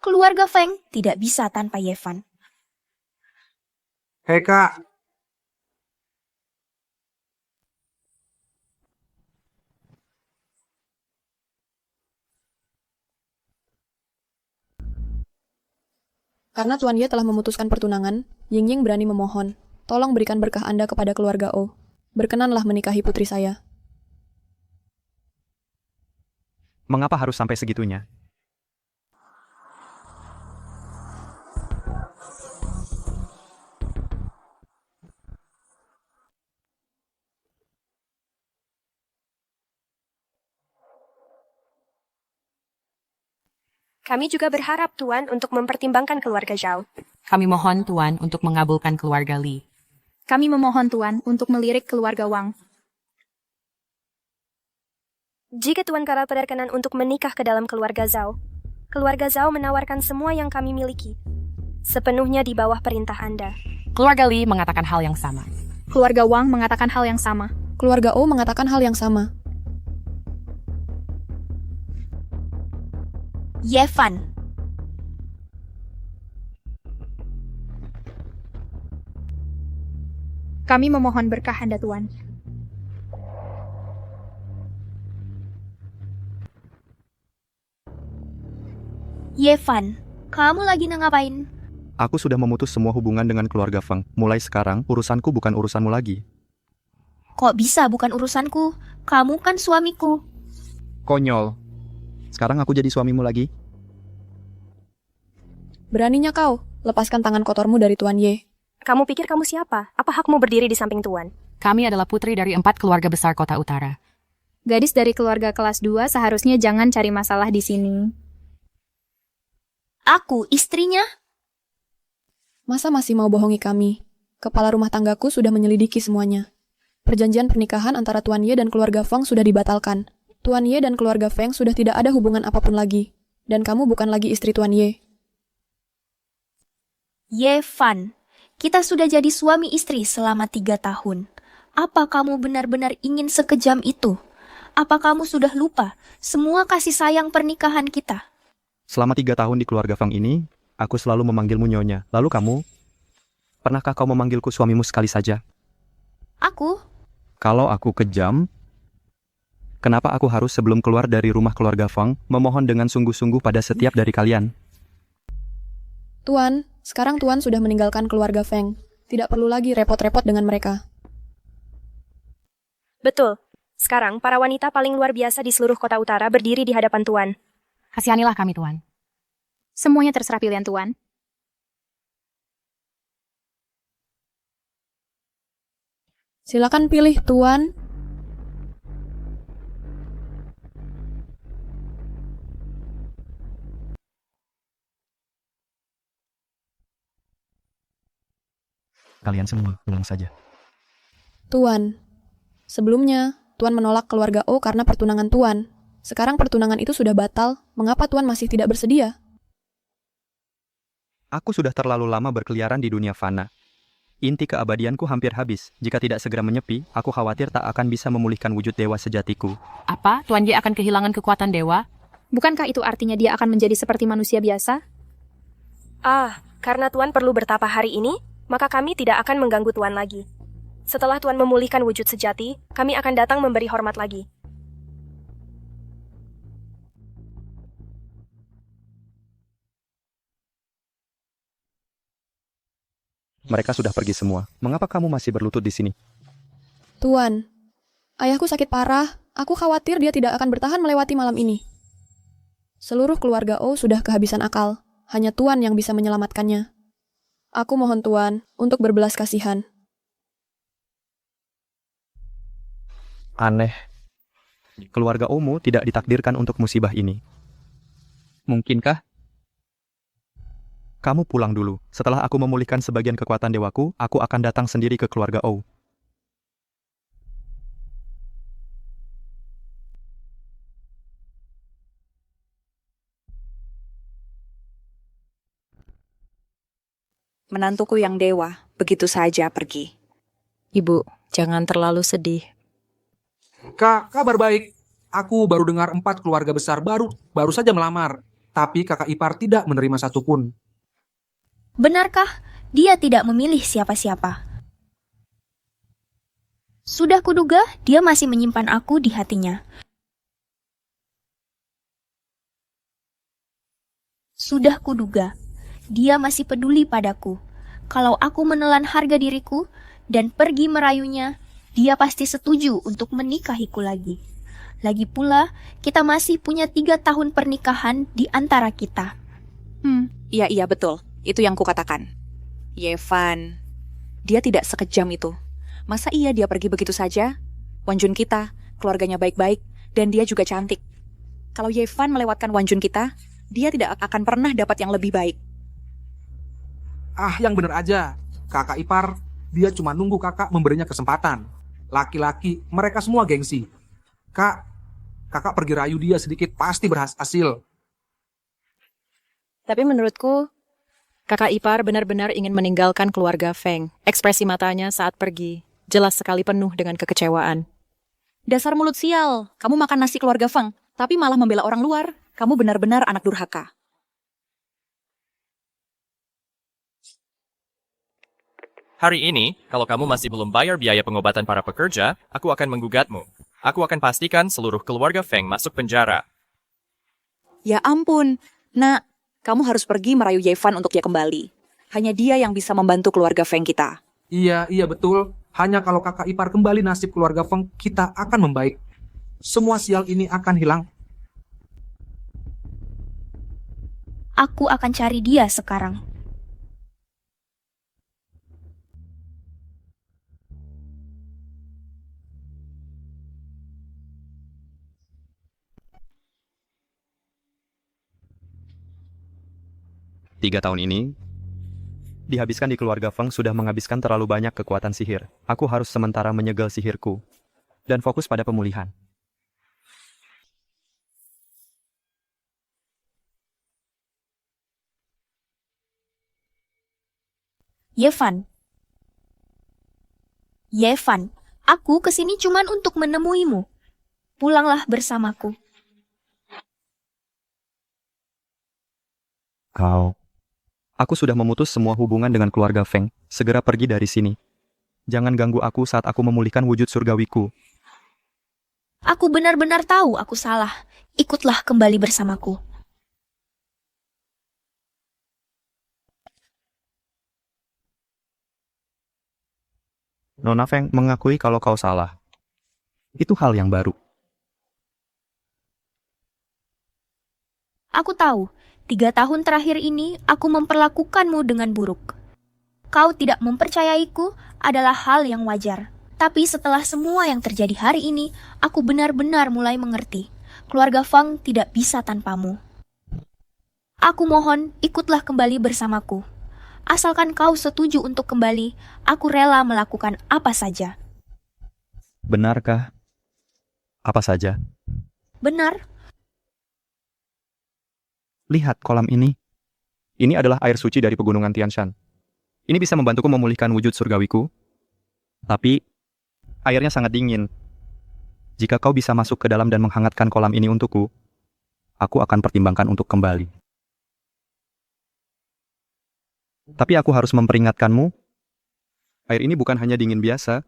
Keluarga Feng tidak bisa tanpa Yevan. Hei kak. Karena Tuan Ye telah memutuskan pertunangan, Ying Ying berani memohon, tolong berikan berkah Anda kepada keluarga O. Berkenanlah menikahi putri saya. Mengapa harus sampai segitunya? Kami juga berharap Tuan untuk mempertimbangkan keluarga Zhao. Kami mohon Tuan untuk mengabulkan keluarga Li. Kami memohon Tuan untuk melirik keluarga Wang. Jika Tuan Karal berkenan untuk menikah ke dalam keluarga Zhao menawarkan semua yang kami miliki, sepenuhnya di bawah perintah Anda. Keluarga Li mengatakan hal yang sama. Keluarga Wang mengatakan hal yang sama. Keluarga O mengatakan hal yang sama. Yevan. Kami memohon berkah Anda, Tuan. Yevan, kamu lagi ngapain? Aku sudah memutus semua hubungan dengan keluarga Feng. Mulai sekarang, urusanku bukan urusanmu lagi. Kok bisa bukan urusanku? Kamu kan suamiku. Konyol. Sekarang aku jadi suamimu lagi? Beraninya kau, lepaskan tangan kotormu dari Tuan Ye. Kamu pikir kamu siapa? Apa hakmu berdiri di samping Tuan? Kami adalah putri dari 4 keluarga besar kota utara. Gadis dari keluarga kelas 2 seharusnya jangan cari masalah di sini. Aku istrinya? Masa masih mau bohongi kami? Kepala rumah tanggaku sudah menyelidiki semuanya. Perjanjian pernikahan antara Tuan Ye dan keluarga Feng sudah dibatalkan. Tuan Ye dan keluarga Feng sudah tidak ada hubungan apapun lagi. Dan kamu bukan lagi istri Tuan Ye. Yevan, kita sudah jadi suami istri selama 3 tahun. Apa kamu benar-benar ingin sekejam itu? Apa kamu sudah lupa semua kasih sayang pernikahan kita? Selama 3 tahun di keluarga Feng ini, aku selalu memanggilmu Nyonya. Lalu kamu, pernahkah kau memanggilku suamimu sekali saja? Aku? Kalau aku kejam, kenapa aku harus sebelum keluar dari rumah keluarga Feng, memohon dengan sungguh-sungguh pada setiap dari kalian? Tuan, sekarang Tuan sudah meninggalkan keluarga Feng. Tidak perlu lagi repot-repot dengan mereka. Betul. Sekarang, para wanita paling luar biasa di seluruh kota utara berdiri di hadapan Tuan. Kasihanilah kami, Tuan. Semuanya terserah pilihan Tuan. Silakan pilih, Tuan. Kalian semua pulang saja. Tuan. Sebelumnya, Tuan menolak keluarga O karena pertunangan Tuan. Sekarang pertunangan itu sudah batal, mengapa Tuan masih tidak bersedia? Aku sudah terlalu lama berkeliaran di dunia fana. Inti keabadianku hampir habis. Jika tidak segera menyepi, aku khawatir tak akan bisa memulihkan wujud dewa sejatiku. Apa? Tuan Ye akan kehilangan kekuatan dewa? Bukankah itu artinya dia akan menjadi seperti manusia biasa? Karena Tuan perlu bertapa hari ini, maka kami tidak akan mengganggu Tuan lagi. Setelah Tuan memulihkan wujud sejati, kami akan datang memberi hormat lagi. Mereka sudah pergi semua. Mengapa kamu masih berlutut di sini? Tuan, ayahku sakit parah. Aku khawatir dia tidak akan bertahan melewati malam ini. Seluruh keluarga O sudah kehabisan akal. Hanya Tuan yang bisa menyelamatkannya. Aku mohon Tuan untuk berbelas kasihan. Aneh. Keluarga Omu tidak ditakdirkan untuk musibah ini. Mungkinkah? Kamu pulang dulu. Setelah aku memulihkan sebagian kekuatan dewaku, aku akan datang sendiri ke keluarga O. Menantuku yang dewa, begitu saja pergi. Ibu, jangan terlalu sedih. Kak, kabar baik. Aku baru dengar 4 keluarga besar baru saja melamar. Tapi kakak ipar tidak menerima satupun. Benarkah dia tidak memilih siapa-siapa? Sudah kuduga dia masih menyimpan aku di hatinya. Sudah kuduga dia masih peduli padaku. Kalau aku menelan harga diriku dan pergi merayunya, dia pasti setuju untuk menikahiku lagi. Lagi pula, kita masih punya 3 tahun pernikahan di antara kita. Iya, betul. Itu yang kukatakan. Yevan, dia tidak sekejam itu. Masa iya dia pergi begitu saja? Wanjun kita, keluarganya baik-baik, dan dia juga cantik. Kalau Yevan melewatkan Wanjun kita, dia tidak akan pernah dapat yang lebih baik. Yang bener aja. Kakak ipar, dia cuma nunggu kakak memberinya kesempatan. Laki-laki, mereka semua gengsi. Kakak pergi rayu dia sedikit pasti berhasil. Tapi menurutku, kakak ipar benar-benar ingin meninggalkan keluarga Feng. Ekspresi matanya saat pergi jelas sekali penuh dengan kekecewaan. Dasar mulut sial, kamu makan nasi keluarga Feng, tapi malah membela orang luar. Kamu benar-benar anak durhaka. Hari ini, kalau kamu masih belum bayar biaya pengobatan para pekerja, aku akan menggugatmu. Aku akan pastikan seluruh keluarga Feng masuk penjara. Ya ampun, Nak, kamu harus pergi merayu Yevan untuk dia kembali. Hanya dia yang bisa membantu keluarga Feng kita. Iya, betul. Hanya kalau kakak ipar kembali nasib keluarga Feng, kita akan membaik. Semua sial ini akan hilang. Aku akan cari dia sekarang. Tiga tahun ini, dihabiskan di keluarga Feng sudah menghabiskan terlalu banyak kekuatan sihir. Aku harus sementara menyegel sihirku dan fokus pada pemulihan. Yevan, aku kesini cuman untuk menemuimu. Pulanglah bersamaku. Aku sudah memutus semua hubungan dengan keluarga Feng. Segera pergi dari sini. Jangan ganggu aku saat aku memulihkan wujud surgawiku. Aku benar-benar tahu aku salah. Ikutlah kembali bersamaku. Nona Feng mengakui kalau kau salah. Itu hal yang baru. Aku tahu, 3 tahun terakhir ini aku memperlakukanmu dengan buruk. Kau tidak mempercayaiku adalah hal yang wajar. Tapi setelah semua yang terjadi hari ini, aku benar-benar mulai mengerti. Keluarga Feng tidak bisa tanpamu. Aku mohon, ikutlah kembali bersamaku. Asalkan kau setuju untuk kembali, aku rela melakukan apa saja. Benarkah? Apa saja? Benar. Lihat kolam ini. Ini adalah air suci dari pegunungan Tian Shan. Ini bisa membantuku memulihkan wujud surgawiku. Tapi, airnya sangat dingin. Jika kau bisa masuk ke dalam dan menghangatkan kolam ini untukku, aku akan pertimbangkan untuk kembali. Tapi aku harus memperingatkanmu, air ini bukan hanya dingin biasa.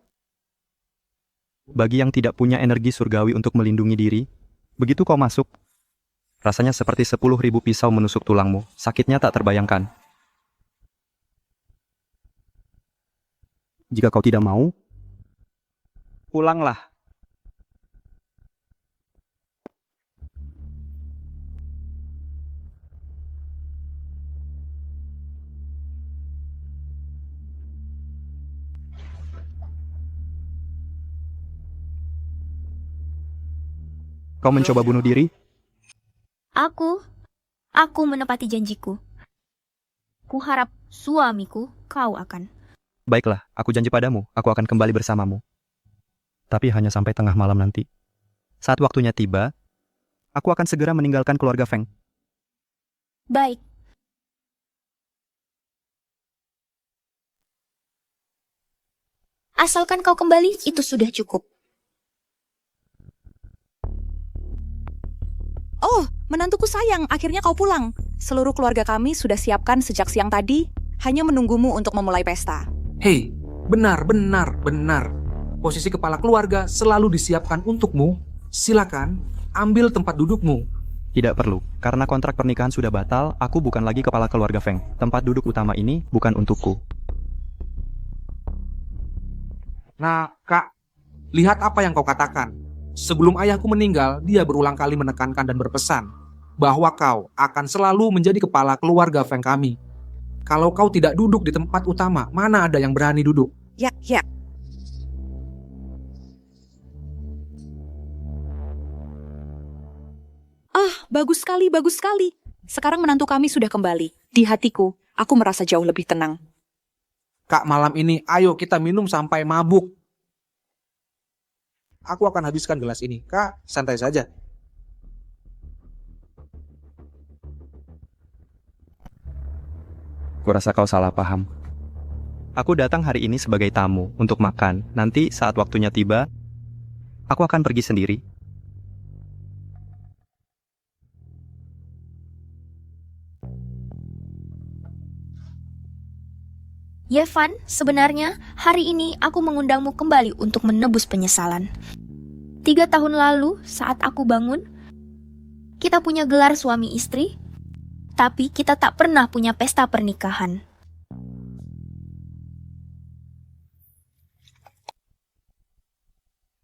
Bagi yang tidak punya energi surgawi untuk melindungi diri, begitu kau masuk, rasanya seperti 10.000 pisau menusuk tulangmu. Sakitnya tak terbayangkan. Jika kau tidak mau, pulanglah. Kau mencoba bunuh diri? Aku menepati janjiku. Kuharap suamiku, kau akan. Baiklah, aku janji padamu, aku akan kembali bersamamu. Tapi hanya sampai tengah malam nanti. Saat waktunya tiba, aku akan segera meninggalkan keluarga Feng. Baik. Asalkan kau kembali, itu sudah cukup. Oh, menantuku sayang, akhirnya kau pulang. Seluruh keluarga kami sudah siapkan sejak siang tadi, hanya menunggumu untuk memulai pesta. Hei, benar. Posisi kepala keluarga selalu disiapkan untukmu. Silakan, ambil tempat dudukmu. Tidak perlu, karena kontrak pernikahan sudah batal, aku bukan lagi kepala keluarga Feng. Tempat duduk utama ini bukan untukku. Nah, Kak, lihat apa yang kau katakan. Sebelum ayahku meninggal, dia berulang kali menekankan dan berpesan bahwa kau akan selalu menjadi kepala keluarga Feng kami. Kalau kau tidak duduk di tempat utama, mana ada yang berani duduk? Ya. Bagus sekali. Sekarang menantu kami sudah kembali. Di hatiku, aku merasa jauh lebih tenang. Kak, malam ini ayo kita minum sampai mabuk. Aku akan habiskan gelas ini. Kak, santai saja. Kurasa kau salah paham. Aku datang hari ini sebagai tamu untuk makan. Nanti saat waktunya tiba, aku akan pergi sendiri. Yevan, sebenarnya hari ini aku mengundangmu kembali untuk menebus penyesalan. 3 tahun lalu, saat aku bangun, kita punya gelar suami istri, tapi kita tak pernah punya pesta pernikahan.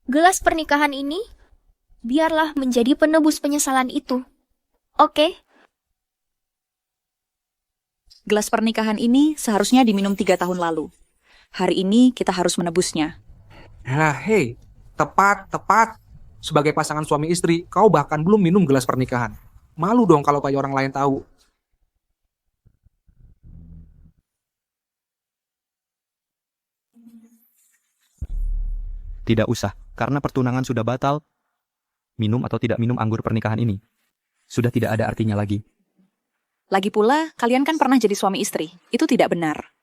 Gelas pernikahan ini, biarlah menjadi penebus penyesalan itu. Oke? Gelas pernikahan ini seharusnya diminum 3 tahun lalu. Hari ini kita harus menebusnya. Hei, tepat. Sebagai pasangan suami istri, kau bahkan belum minum gelas pernikahan. Malu dong kalau kayak orang lain tahu. Tidak usah, karena pertunangan sudah batal. Minum atau tidak minum anggur pernikahan ini sudah tidak ada artinya lagi. Lagi pula, kalian kan pernah jadi suami istri. Itu tidak benar.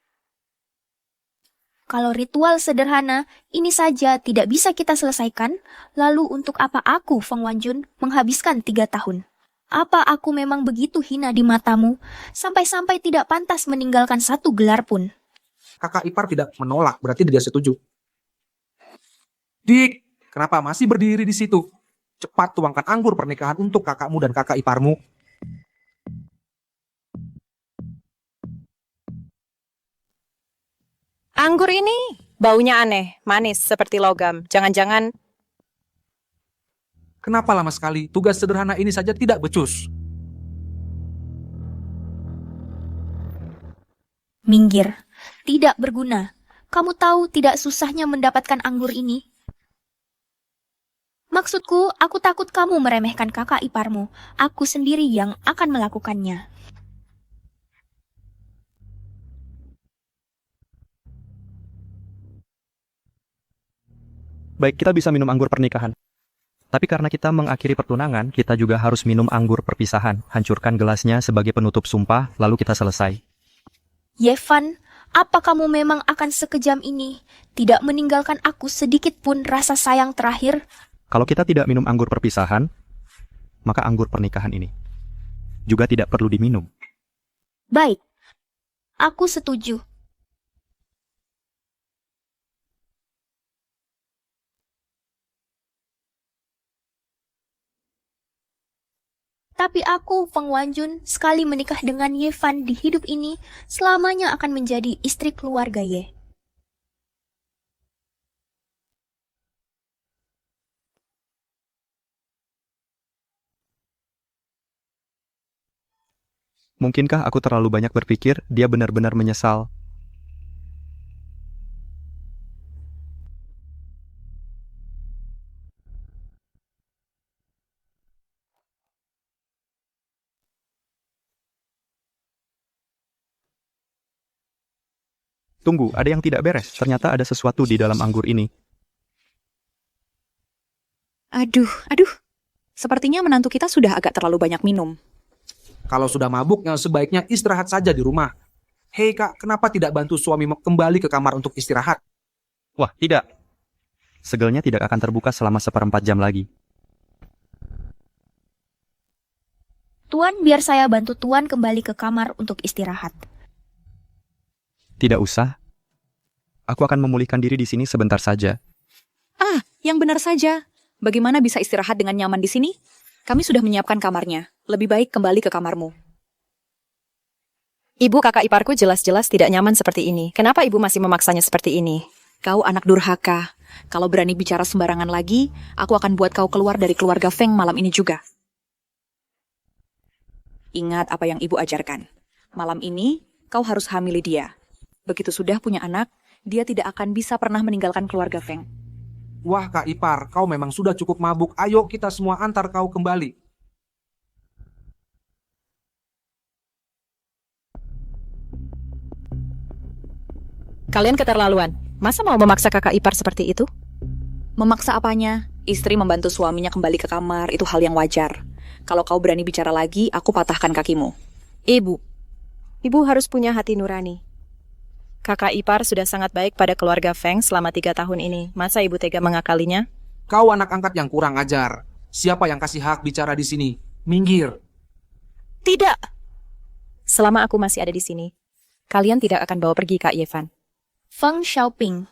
Kalau ritual sederhana ini saja tidak bisa kita selesaikan, lalu untuk apa aku, Feng Wanjun, menghabiskan 3 tahun? Apa aku memang begitu hina di matamu, sampai-sampai tidak pantas meninggalkan 1 gelar pun? Kakak ipar tidak menolak, berarti dia setuju. Dik, kenapa masih berdiri di situ? Cepat tuangkan anggur pernikahan untuk kakakmu dan kakak iparmu. Anggur ini baunya aneh, manis seperti logam. Jangan-jangan... Kenapa lama sekali? Tugas sederhana ini saja tidak becus. Minggir, tidak berguna. Kamu tahu tidak susahnya mendapatkan anggur ini? Maksudku, aku takut kamu meremehkan kakak iparmu. Aku sendiri yang akan melakukannya. Baik, kita bisa minum anggur pernikahan. Tapi karena kita mengakhiri pertunangan, kita juga harus minum anggur perpisahan. Hancurkan gelasnya sebagai penutup sumpah, lalu kita selesai. Yevan, apa kamu memang akan sekejam ini? Tidak meninggalkan aku sedikit pun rasa sayang terakhir? Kalau kita tidak minum anggur perpisahan, maka anggur pernikahan ini juga tidak perlu diminum. Baik, aku setuju. Tapi aku, Feng Wanjun, sekali menikah dengan Yevan di hidup ini, selamanya akan menjadi istri keluarga Ye. Mungkinkah aku terlalu banyak berpikir, dia benar-benar menyesal? Tunggu, ada yang tidak beres. Ternyata ada sesuatu di dalam anggur ini. Aduh. Sepertinya menantu kita sudah agak terlalu banyak minum. Kalau sudah mabuk, yang sebaiknya istirahat saja di rumah. Hei kak, kenapa tidak bantu suami kembali ke kamar untuk istirahat? Wah, tidak. Segelnya tidak akan terbuka selama 1/4 jam lagi. Tuan, biar saya bantu Tuan kembali ke kamar untuk istirahat. Tidak usah. Aku akan memulihkan diri di sini sebentar saja. Yang benar saja. Bagaimana bisa istirahat dengan nyaman di sini? Kami sudah menyiapkan kamarnya. Lebih baik kembali ke kamarmu. Ibu, kakak iparku jelas-jelas tidak nyaman seperti ini. Kenapa ibu masih memaksanya seperti ini? Kau anak durhaka. Kalau berani bicara sembarangan lagi, aku akan buat kau keluar dari keluarga Feng malam ini juga. Ingat apa yang ibu ajarkan. Malam ini, kau harus hamili dia. Begitu sudah punya anak, dia tidak akan bisa pernah meninggalkan keluarga Feng. Wah kak ipar, kau memang sudah cukup mabuk. Ayo kita semua antar kau kembali. Kalian keterlaluan. Masa mau memaksa kakak ipar seperti itu? Memaksa apanya? Istri membantu suaminya kembali ke kamar, itu hal yang wajar. Kalau kau berani bicara lagi, aku patahkan kakimu. Ibu harus punya hati nurani. Kakak ipar sudah sangat baik pada keluarga Feng selama 3 tahun ini. Masa ibu tega mengakalinya? Kau anak angkat yang kurang ajar. Siapa yang kasih hak bicara di sini? Minggir. Tidak. Selama aku masih ada di sini, Kalian tidak akan bawa pergi Kak Yevan. Feng Xiaoping,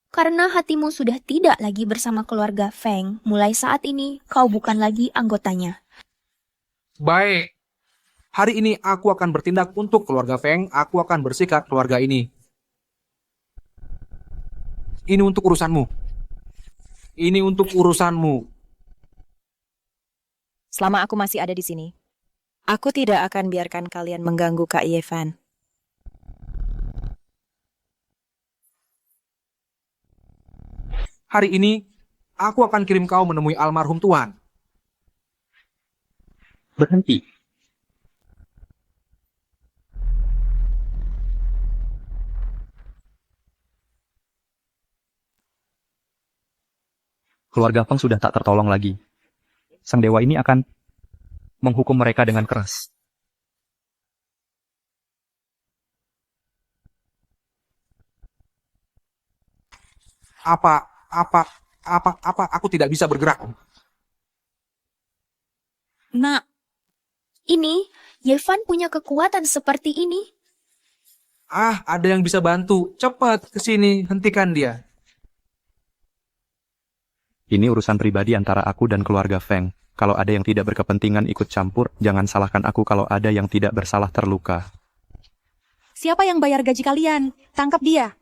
karena hatimu sudah tidak lagi bersama keluarga Feng, mulai saat ini kau bukan lagi anggotanya. Baik. Hari ini aku akan bertindak untuk keluarga Feng, aku akan bersikap keluarga ini. Ini untuk urusanmu. Ini untuk urusanmu. Selama aku masih ada di sini, aku tidak akan biarkan kalian mengganggu Kak Yevan. Hari ini, aku akan kirim kau menemui almarhum Tuan. Berhenti. Keluarga Feng sudah tak tertolong lagi. Sang dewa ini akan menghukum mereka dengan keras. Apa, aku tidak bisa bergerak. Nak, ini Yevan punya kekuatan seperti ini. Ada yang bisa bantu. Cepat ke sini, hentikan dia. Ini urusan pribadi antara aku dan keluarga Feng. Kalau ada yang tidak berkepentingan ikut campur, jangan salahkan aku kalau ada yang tidak bersalah terluka. Siapa yang bayar gaji kalian? Tangkap dia.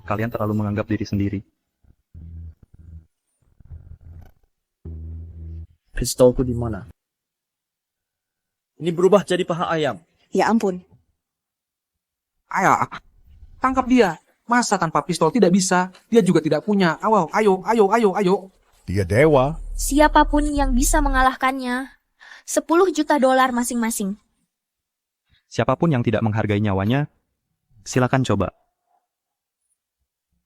Kalian terlalu menganggap diri sendiri. Pistolku di mana? Ini berubah jadi paha ayam. Ya ampun. Ayo, tangkap dia. Masa tanpa pistol tidak bisa? Dia juga tidak punya. Ayo. Dia dewa. Siapapun yang bisa mengalahkannya, 10 juta dolar masing-masing. Siapapun yang tidak menghargai nyawanya, silakan coba.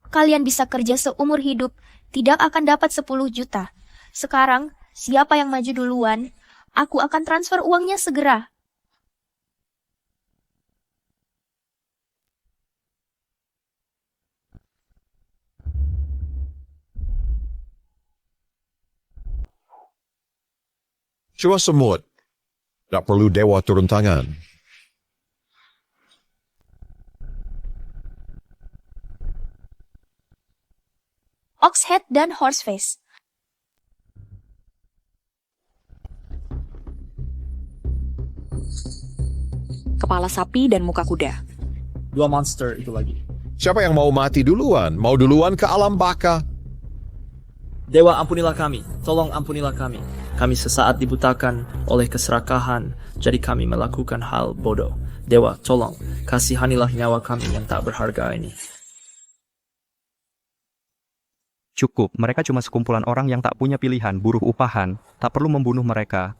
Kalian bisa kerja seumur hidup, tidak akan dapat 10 juta. Sekarang, siapa yang maju duluan, aku akan transfer uangnya segera. Cuma semut. Tak perlu dewa turun tangan. Oxhead dan Horseface. Kepala sapi dan muka kuda. 2 monster itu lagi. Siapa yang mau mati duluan? Mau duluan ke alam baka? Dewa, ampunilah kami. Tolong ampunilah kami. Kami sesaat dibutakan oleh keserakahan, jadi kami melakukan hal bodoh. Dewa, tolong, kasihanilah nyawa kami yang tak berharga ini. Cukup, mereka cuma sekumpulan orang yang tak punya pilihan, buruh upahan. Tak perlu membunuh mereka.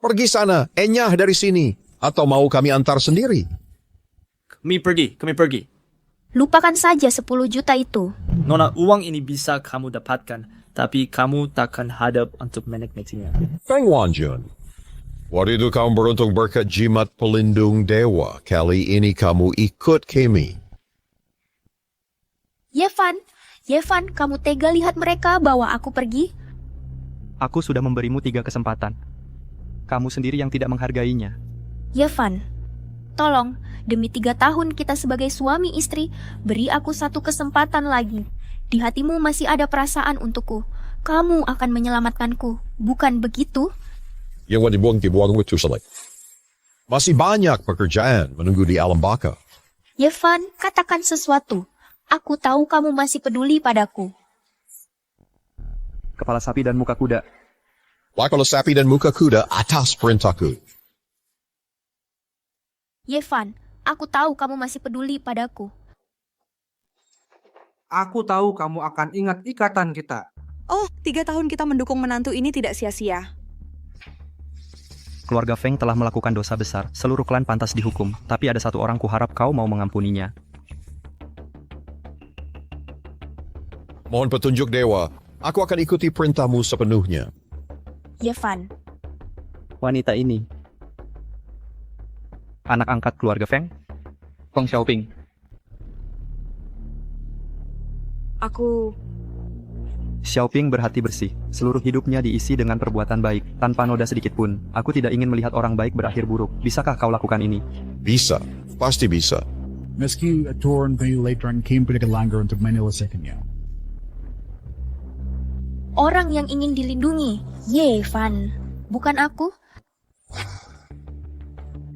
Pergi sana, enyah dari sini. Atau mau kami antar sendiri? Kami pergi. Lupakan saja 10 juta itu. Nona, uang ini bisa kamu dapatkan, tapi kamu takkan hadap untuk menikmatinya. Feng Wanjun, waktu itu kamu beruntung berkat jimat pelindung dewa. Kali ini kamu ikut kami. Yevan, kamu tega lihat mereka bawa aku pergi? Aku sudah memberimu 3 kesempatan. Kamu sendiri yang tidak menghargainya. Yevan, tolong, demi 3 tahun kita sebagai suami istri, beri aku 1 kesempatan lagi. Di hatimu masih ada perasaan untukku. Kamu akan menyelamatkanku, bukan begitu? Yang dibuang itu selesai. Masih banyak pekerjaan menunggu di alam baka. Yevan, katakan sesuatu. Aku tahu kamu masih peduli padaku. Kepala sapi dan muka kuda. Kepala sapi dan muka kuda atas perintahku. Yevan, aku tahu kamu masih peduli padaku. Aku tahu kamu akan ingat ikatan kita. Oh, 3 tahun kita mendukung menantu ini tidak sia-sia. Keluarga Feng telah melakukan dosa besar. Seluruh klan pantas dihukum. Tapi ada 1 orang kuharap kau mau mengampuninya. Mohon petunjuk dewa. Aku akan ikuti perintahmu sepenuhnya. Yevan. Wanita ini anak angkat keluarga Feng, Feng Xiaoping. Xiaoping berhati bersih. Seluruh hidupnya diisi dengan perbuatan baik, tanpa noda sedikit pun. Aku tidak ingin melihat orang baik berakhir buruk. Bisakah kau lakukan ini? Bisa, pasti bisa. Meski Tuan Bayu Leitran Kim tidak langgar untuk menyelesaikannya. Orang yang ingin dilindungi, Ye Fan, bukan aku.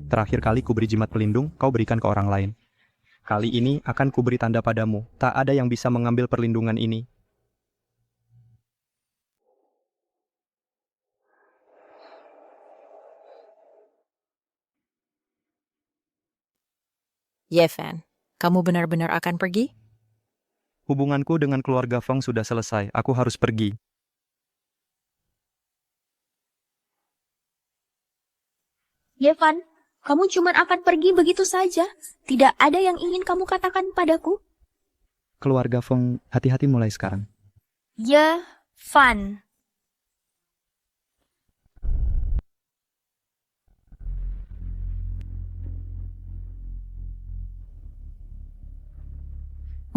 Terakhir kali kuberi jimat pelindung, kau berikan ke orang lain. Kali ini akan kuberi tanda padamu. Tak ada yang bisa mengambil perlindungan ini. Ye Fan, kamu benar-benar akan pergi? Hubunganku dengan keluarga Feng sudah selesai. Aku harus pergi. Ye Fan, kamu cuma akan pergi begitu saja. Tidak ada yang ingin kamu katakan padaku. Keluarga Feng, hati-hati mulai sekarang. Ye Fan.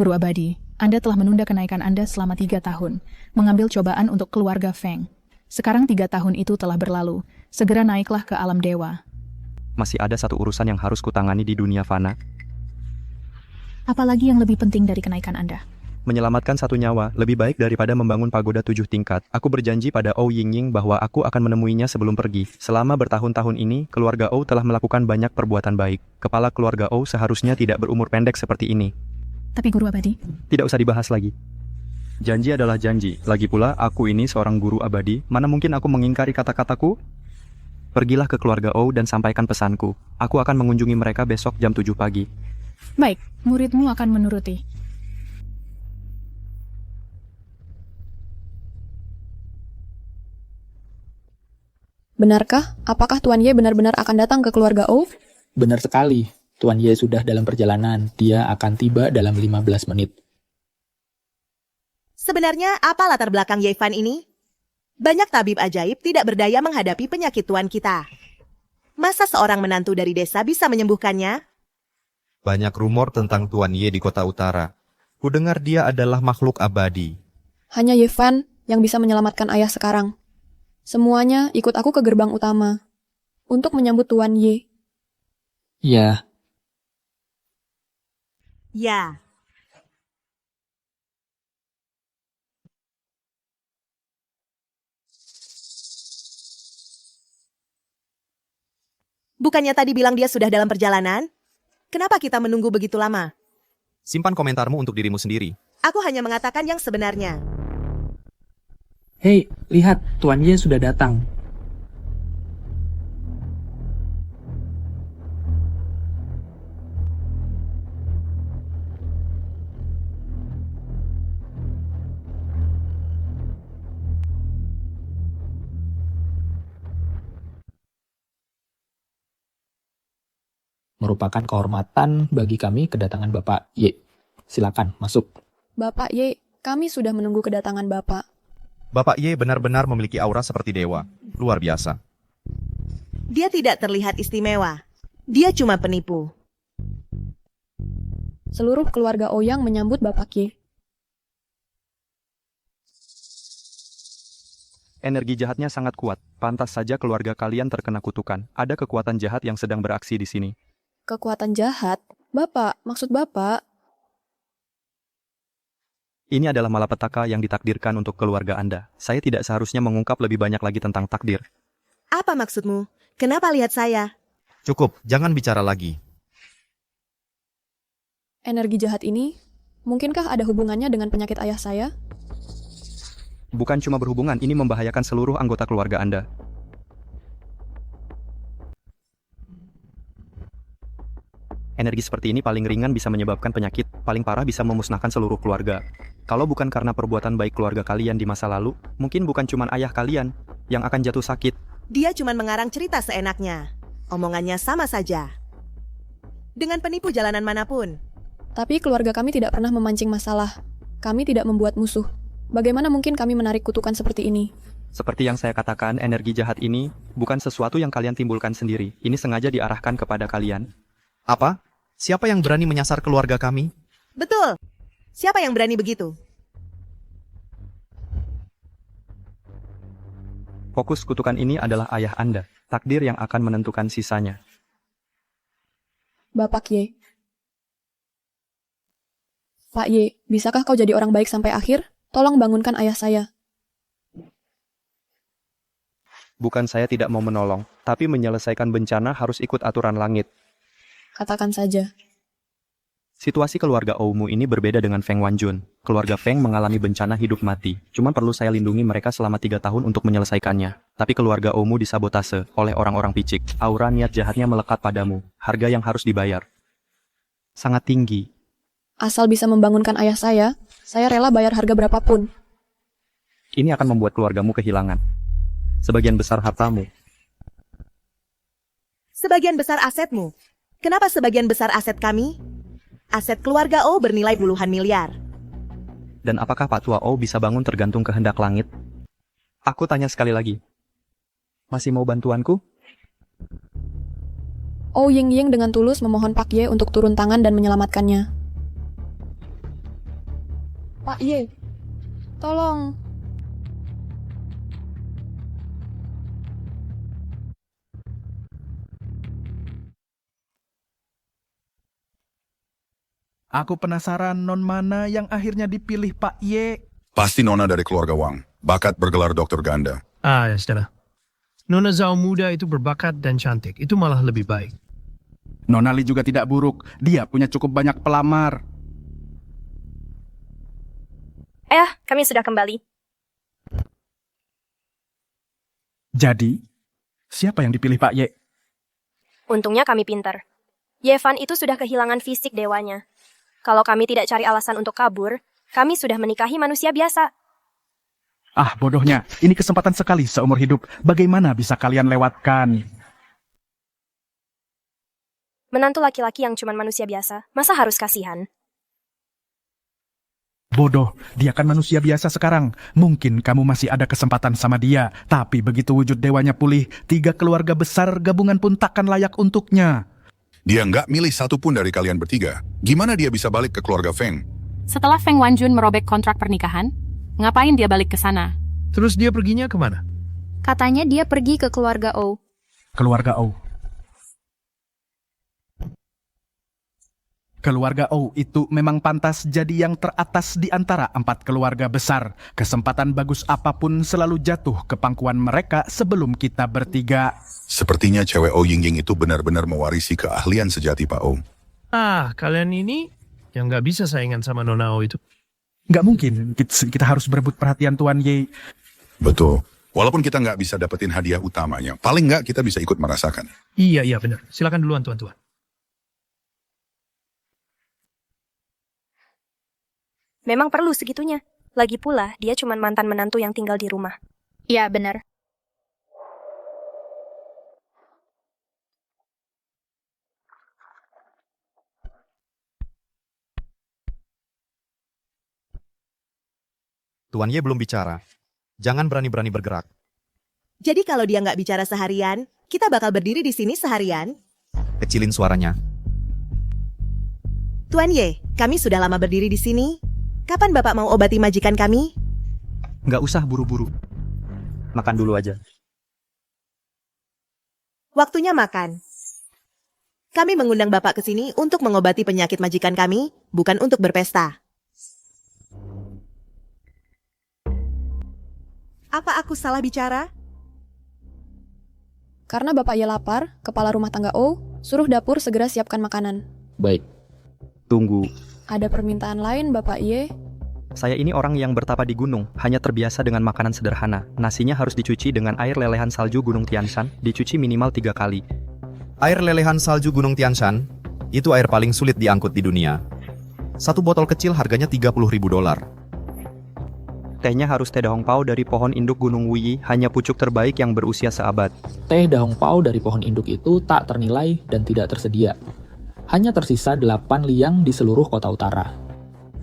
Guru Abadi, Anda telah menunda kenaikan Anda selama 3 tahun, mengambil cobaan untuk keluarga Feng. Sekarang 3 tahun itu telah berlalu, segera naiklah ke alam dewa. Masih ada satu urusan yang harus kutangani di dunia fana. Apalagi yang lebih penting dari kenaikan Anda? Menyelamatkan satu nyawa lebih baik daripada membangun pagoda 7 tingkat. Aku berjanji pada Ou Yingying bahwa aku akan menemuinya sebelum pergi. Selama bertahun-tahun ini, keluarga Ou telah melakukan banyak perbuatan baik. Kepala keluarga Ou seharusnya tidak berumur pendek seperti ini. Tapi Guru Abadi, Tidak usah dibahas lagi. Janji adalah janji. Lagi pula, aku ini seorang guru abadi. Mana mungkin aku mengingkari kata-kataku? Pergilah ke keluarga Ou dan sampaikan pesanku. Aku akan mengunjungi mereka besok jam 7 pagi. baik, muridmu akan menuruti. Benarkah? Apakah Tuan Ye benar-benar akan datang ke keluarga Ou? Benar sekali. Tuan Ye sudah dalam perjalanan. Dia akan tiba dalam 15 menit. Sebenarnya apa latar belakang Ye Fan ini? Banyak tabib ajaib tidak berdaya menghadapi penyakit tuan kita. Masa seorang menantu dari desa bisa menyembuhkannya? Banyak rumor tentang Tuan Ye di kota utara. Kudengar dia adalah makhluk abadi. Hanya Ye Fan yang bisa menyelamatkan ayah sekarang. Semuanya ikut aku ke gerbang utama untuk menyambut Tuan Ye. Ya. Ya. Bukannya tadi bilang dia sudah dalam perjalanan? Kenapa kita menunggu begitu lama? Simpan komentarmu untuk dirimu sendiri. Aku hanya mengatakan yang sebenarnya. Hei, lihat, Tuan Ye sudah datang. Merupakan kehormatan bagi kami kedatangan Bapak Ye. Silakan, masuk. Bapak Ye, kami sudah menunggu kedatangan Bapak. Bapak Ye benar-benar memiliki aura seperti dewa. Luar biasa. Dia tidak terlihat istimewa. Dia cuma penipu. Seluruh keluarga Ouyang menyambut Bapak Ye. Energi jahatnya sangat kuat. Pantas saja keluarga kalian terkena kutukan. Ada kekuatan jahat yang sedang beraksi di sini. Kekuatan jahat? Bapak, maksud Bapak? Ini adalah malapetaka yang ditakdirkan untuk keluarga Anda. Saya tidak seharusnya mengungkap lebih banyak lagi tentang takdir. Apa maksudmu? Kenapa lihat saya? Cukup, jangan bicara lagi. Energi jahat ini, mungkinkah ada hubungannya dengan penyakit ayah saya? Bukan cuma berhubungan, ini membahayakan seluruh anggota keluarga Anda. Energi seperti ini paling ringan bisa menyebabkan penyakit, paling parah bisa memusnahkan seluruh keluarga. Kalau bukan karena perbuatan baik keluarga kalian di masa lalu, mungkin bukan cuma ayah kalian yang akan jatuh sakit. Dia cuma mengarang cerita seenaknya. Omongannya sama saja. Dengan penipu jalanan manapun. Tapi keluarga kami tidak pernah memancing masalah. Kami tidak membuat musuh. Bagaimana mungkin kami menarik kutukan seperti ini? Seperti yang saya katakan, energi jahat ini bukan sesuatu yang kalian timbulkan sendiri. Ini sengaja diarahkan kepada kalian. Apa? Siapa yang berani menyasar keluarga kami? Betul. Siapa yang berani begitu? Fokus kutukan ini adalah ayah Anda, takdir yang akan menentukan sisanya. Bapak Ye. Pak Ye, bisakah kau jadi orang baik sampai akhir? Tolong bangunkan ayah saya. Bukan saya tidak mau menolong, tapi menyelesaikan bencana harus ikut aturan langit. Katakan saja. Situasi keluarga Oumu ini berbeda dengan Feng Wanjun. Keluarga Feng mengalami bencana hidup mati. Cuma perlu saya lindungi mereka selama 3 tahun untuk menyelesaikannya. Tapi keluarga Oumu disabotase oleh orang-orang picik. Aura niat jahatnya melekat padamu. Harga yang harus dibayar sangat tinggi. Asal bisa membangunkan ayah saya rela bayar harga berapapun. Ini akan membuat keluargamu kehilangan sebagian besar hartamu. Sebagian besar asetmu. Kenapa sebagian besar aset kami? Aset keluarga O bernilai puluhan miliar. Dan apakah Pak Tua O bisa bangun tergantung kehendak langit? Aku tanya sekali lagi. Masih mau bantuanku? Oh Ying dengan tulus memohon Pak Ye untuk turun tangan dan menyelamatkannya. Pak Ye, tolong. Aku penasaran non mana yang akhirnya dipilih Pak Ye. Pasti Nona dari keluarga Wang. Bakat bergelar dokter ganda. Ya saudara. Nona Zhao muda itu berbakat dan cantik. Itu malah lebih baik. Nona Li juga tidak buruk. Dia punya cukup banyak pelamar. Kami sudah kembali. Jadi, siapa yang dipilih Pak Ye? Untungnya kami pintar. Yevan itu sudah kehilangan fisik dewanya. Kalau kami tidak cari alasan untuk kabur, kami sudah menikahi manusia biasa. Bodohnya. Ini kesempatan sekali seumur hidup. Bagaimana bisa kalian lewatkan? Menantu laki-laki yang cuma manusia biasa, masa harus kasihan? Bodoh, dia kan manusia biasa sekarang. Mungkin kamu masih ada kesempatan sama dia. Tapi begitu wujud dewanya pulih, 3 keluarga besar gabungan pun takkan layak untuknya. Dia nggak milih satu pun dari kalian bertiga. Gimana dia bisa balik ke keluarga Feng? Setelah Feng Wanjun merobek kontrak pernikahan, ngapain dia balik ke sana? Terus dia perginya kemana? Katanya dia pergi ke keluarga O. Keluarga O. Keluarga O itu memang pantas jadi yang teratas di antara 4 keluarga besar. Kesempatan bagus apapun selalu jatuh ke pangkuan mereka sebelum kita bertiga. Sepertinya cewek O Ying itu benar-benar mewarisi keahlian sejati Pak O. Kalian ini yang nggak bisa saingan sama Nona O itu. Nggak mungkin, kita harus berebut perhatian Tuan Ye. Betul. Walaupun kita nggak bisa dapetin hadiah utamanya, paling nggak kita bisa ikut merasakan. Iya benar. Silakan duluan tuan-tuan. Memang perlu segitunya. Lagi pula, dia cuma mantan menantu yang tinggal di rumah. Iya, benar. Tuan Ye belum bicara. Jangan berani-berani bergerak. Jadi kalau dia nggak bicara seharian, kita bakal berdiri di sini seharian. Kecilin suaranya. Tuan Ye, kami sudah lama berdiri di sini. Kapan Bapak mau obati majikan kami? Nggak usah buru-buru. Makan dulu aja. Waktunya makan. Kami mengundang Bapak ke sini untuk mengobati penyakit majikan kami, bukan untuk berpesta. Apa aku salah bicara? Karena Bapak Ye lapar, kepala rumah tangga O, suruh dapur segera siapkan makanan. Baik. Tunggu. Ada permintaan lain, Bapak Ye? Saya ini orang yang bertapa di gunung, hanya terbiasa dengan makanan sederhana. Nasinya harus dicuci dengan air lelehan salju Gunung Tianshan, dicuci minimal 3 kali. Air lelehan salju Gunung Tianshan, itu air paling sulit diangkut di dunia. 1 botol kecil harganya $30.000. Tehnya harus teh dahong pao dari pohon induk Gunung Wuyi, hanya pucuk terbaik yang berusia seabad. Teh dahong pao dari pohon induk itu tak ternilai dan tidak tersedia. Hanya tersisa 8 liang di seluruh kota utara.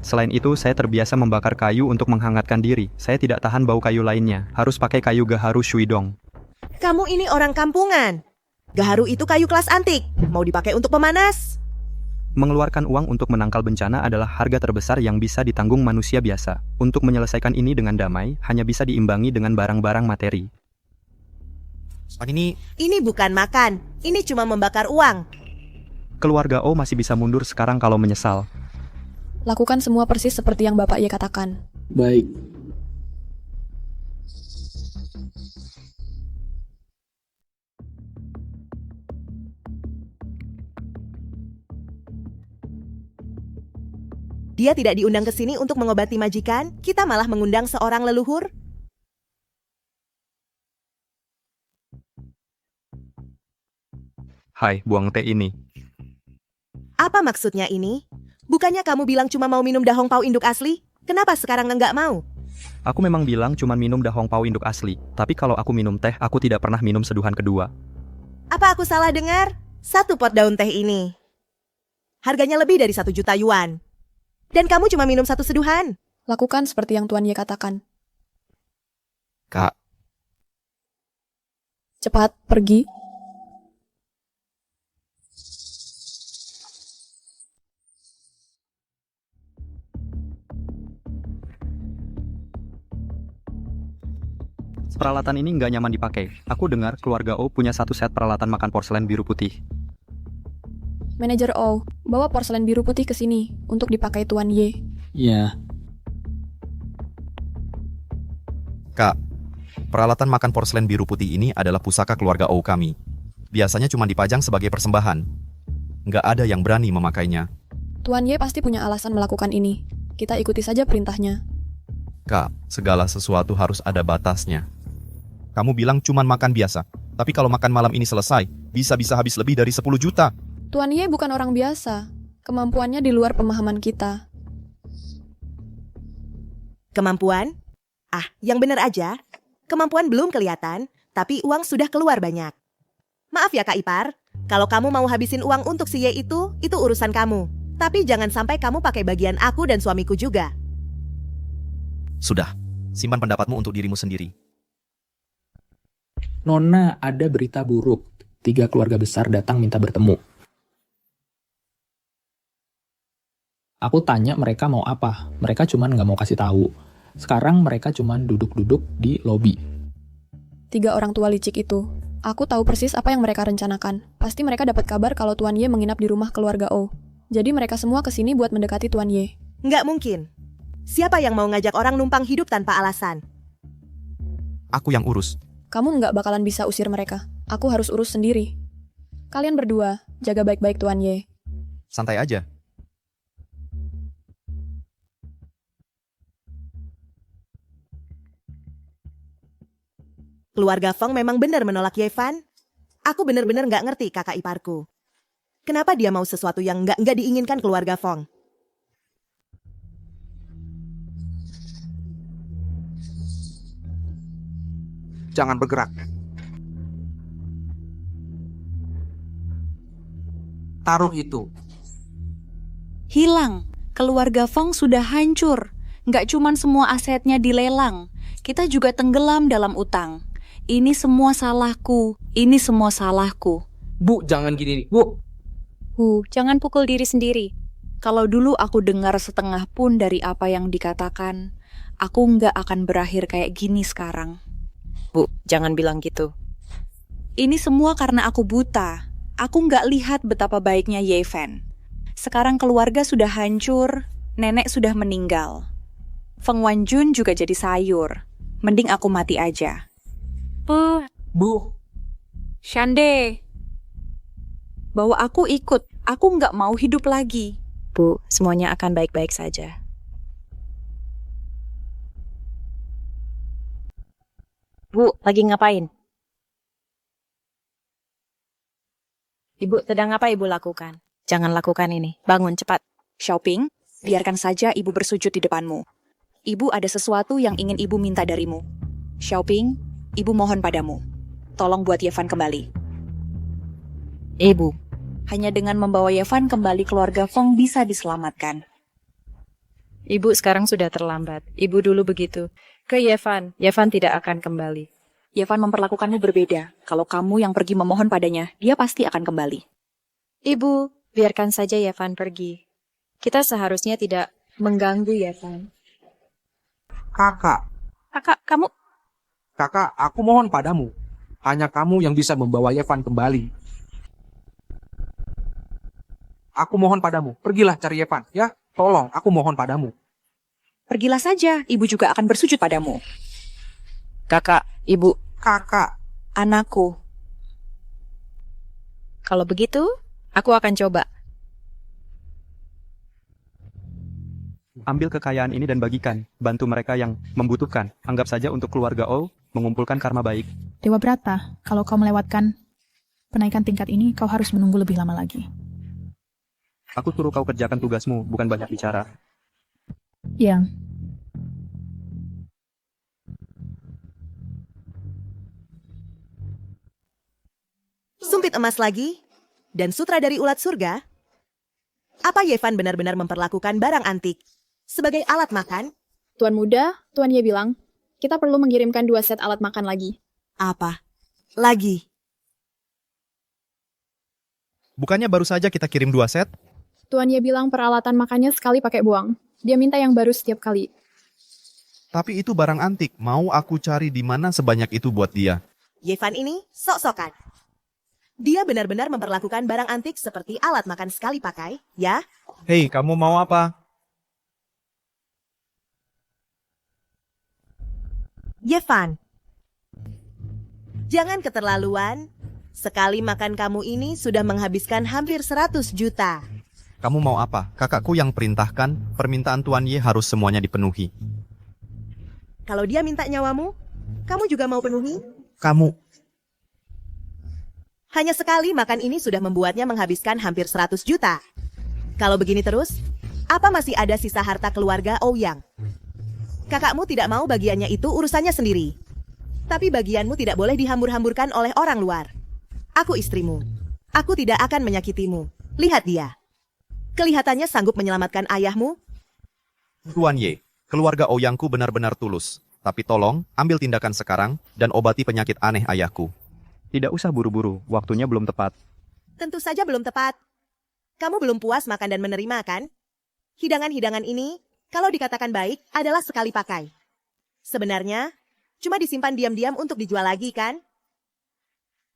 Selain itu, saya terbiasa membakar kayu untuk menghangatkan diri. Saya tidak tahan bau kayu lainnya. Harus pakai kayu gaharu shuidong. Kamu ini orang kampungan. Gaharu itu kayu kelas antik. Mau dipakai untuk pemanas? Mengeluarkan uang untuk menangkal bencana adalah harga terbesar yang bisa ditanggung manusia biasa. Untuk menyelesaikan ini dengan damai, hanya bisa diimbangi dengan barang-barang materi. Ini bukan makan, ini cuma membakar uang. Keluarga O masih bisa mundur sekarang kalau menyesal. Lakukan semua persis seperti yang Bapak Ye katakan. Baik. Dia tidak diundang ke sini untuk mengobati majikan, kita malah mengundang seorang leluhur. Hai, buang teh ini. Apa maksudnya ini? Bukannya kamu bilang cuma mau minum dahong pau induk asli? Kenapa sekarang enggak mau? Aku memang bilang cuma minum dahong pau induk asli, tapi kalau aku minum teh, aku tidak pernah minum seduhan kedua. Apa aku salah dengar? 1 pot daun teh ini harganya lebih dari 1 juta yuan. Dan kamu cuma minum 1 seduhan. Lakukan seperti yang Tuan Ye katakan. Kak, Cepat, pergi. Peralatan ini nggak nyaman dipakai. Aku dengar keluarga O punya 1 set peralatan makan porselen biru putih. Manajer O, bawa porselen biru putih ke sini untuk dipakai Tuan Ye. Ya, Kak, peralatan makan porselen biru putih ini adalah pusaka keluarga O kami. Biasanya cuma dipajang sebagai persembahan. Nggak ada yang berani memakainya. Tuan Ye pasti punya alasan melakukan ini. Kita ikuti saja perintahnya. Kak, segala sesuatu harus ada batasnya. Kamu bilang cuma makan biasa, tapi kalau makan malam ini selesai, bisa-bisa habis lebih dari 10 juta. Tuan Ye bukan orang biasa. Kemampuannya di luar pemahaman kita. Kemampuan? Ah, yang benar aja. Kemampuan belum kelihatan, tapi uang sudah keluar banyak. Maaf ya Kak Ipar, kalau kamu mau habisin uang untuk si Ye itu urusan kamu. Tapi jangan sampai kamu pakai bagian aku dan suamiku juga. Sudah, simpan pendapatmu untuk dirimu sendiri. Nona, ada berita buruk. 3 keluarga besar datang minta bertemu. Aku tanya mereka mau apa. Mereka cuman nggak mau kasih tahu. Sekarang mereka cuman duduk-duduk di lobi. 3 orang tua licik itu. Aku tahu persis apa yang mereka rencanakan. Pasti mereka dapat kabar kalau Tuan Ye menginap di rumah keluarga O. Jadi mereka semua kesini buat mendekati Tuan Ye. Nggak mungkin. Siapa yang mau ngajak orang numpang hidup tanpa alasan? Aku yang urus. Kamu nggak bakalan bisa usir mereka. Aku harus urus sendiri. Kalian berdua, jaga baik-baik Tuan Ye. Santai aja. Keluarga Feng memang benar menolak Yevan. Aku benar-benar nggak ngerti kakak iparku. Kenapa dia mau sesuatu yang nggak diinginkan keluarga Feng? Jangan bergerak. Taruh itu. Hilang. Keluarga Feng sudah hancur. Nggak cuman semua asetnya dilelang. Kita juga tenggelam dalam utang. Ini semua salahku. Ini semua salahku. Bu, jangan gini nih, Bu. Jangan pukul diri sendiri. Kalau dulu aku dengar setengah pun dari apa yang dikatakan, aku nggak akan berakhir kayak gini sekarang. Bu, jangan bilang gitu. Ini semua karena aku buta. Aku nggak lihat betapa baiknya Yevan. Sekarang keluarga sudah hancur, nenek sudah meninggal. Feng Wanjun juga jadi sayur. Mending aku mati aja. Bu. Shande. Bawa aku ikut. Aku nggak mau hidup lagi. Bu, semuanya akan baik-baik saja. Bu, lagi ngapain? Ibu, sedang apa ibu lakukan? Jangan lakukan ini. Bangun cepat. Xiaoping, biarkan saja ibu bersujud di depanmu. Ibu ada sesuatu yang ingin ibu minta darimu. Xiaoping, ibu mohon padamu. Tolong buat Yevan kembali. Ibu. Hanya dengan membawa Yevan kembali keluarga Feng bisa diselamatkan. Ibu sekarang sudah terlambat. Ibu dulu begitu. Ke Yevan. Yevan tidak akan kembali. Yevan memperlakukanmu berbeda. Kalau kamu yang pergi memohon padanya, dia pasti akan kembali. Ibu, biarkan saja Yevan pergi. Kita seharusnya tidak mengganggu Yevan. Kakak. Kakak, kamu... Kakak, aku mohon padamu. Hanya kamu yang bisa membawa Yevan kembali. Aku mohon padamu, pergilah cari Yevan, ya. Tolong, aku mohon padamu. Pergilah saja, ibu juga akan bersujud padamu. Kakak, ibu. Kakak. Anakku. Kalau begitu, aku akan coba. Ambil kekayaan ini dan bagikan. Bantu mereka yang membutuhkan. Anggap saja untuk keluarga O mengumpulkan karma baik. Dewa Brata, kalau kau melewatkan penaikan tingkat ini, kau harus menunggu lebih lama lagi. Aku suruh kau kerjakan tugasmu, bukan banyak bicara. Ya. Sumpit emas lagi? Dan sutra dari ulat surga? Apa Yevan benar-benar memperlakukan barang antik sebagai alat makan? Tuan Muda, Tuan Ye bilang, kita perlu mengirimkan 2 set alat makan lagi. Apa? Lagi? Bukannya baru saja kita kirim 2 set? Tuan Ye bilang peralatan makannya sekali pakai buang. Dia minta yang baru setiap kali. Tapi itu barang antik. Mau aku cari di mana sebanyak itu buat dia? Yevan ini sok-sokan. Dia benar-benar memperlakukan barang antik seperti alat makan sekali pakai, ya? Hei, kamu mau apa? Yevan, jangan keterlaluan. Sekali makan kamu ini sudah menghabiskan hampir 100 juta. Kamu mau apa? Kakakku yang perintahkan, permintaan Tuan Ye harus semuanya dipenuhi. Kalau dia minta nyawamu, kamu juga mau penuhi? Kamu... Hanya sekali makan ini sudah membuatnya menghabiskan hampir 100 juta. Kalau begini terus, apa masih ada sisa harta keluarga Ouyang? Kakakmu tidak mau bagiannya itu urusannya sendiri. Tapi bagianmu tidak boleh dihambur-hamburkan oleh orang luar. Aku istrimu. Aku tidak akan menyakitimu. Lihat dia. Kelihatannya sanggup menyelamatkan ayahmu. Tuan Ye, keluarga Ouyangku benar-benar tulus. Tapi tolong, ambil tindakan sekarang dan obati penyakit aneh ayahku. Tidak usah buru-buru, waktunya belum tepat. Tentu saja belum tepat. Kamu belum puas makan dan menerima, kan? Hidangan-hidangan ini, kalau dikatakan baik, adalah sekali pakai. Sebenarnya, cuma disimpan diam-diam untuk dijual lagi, kan?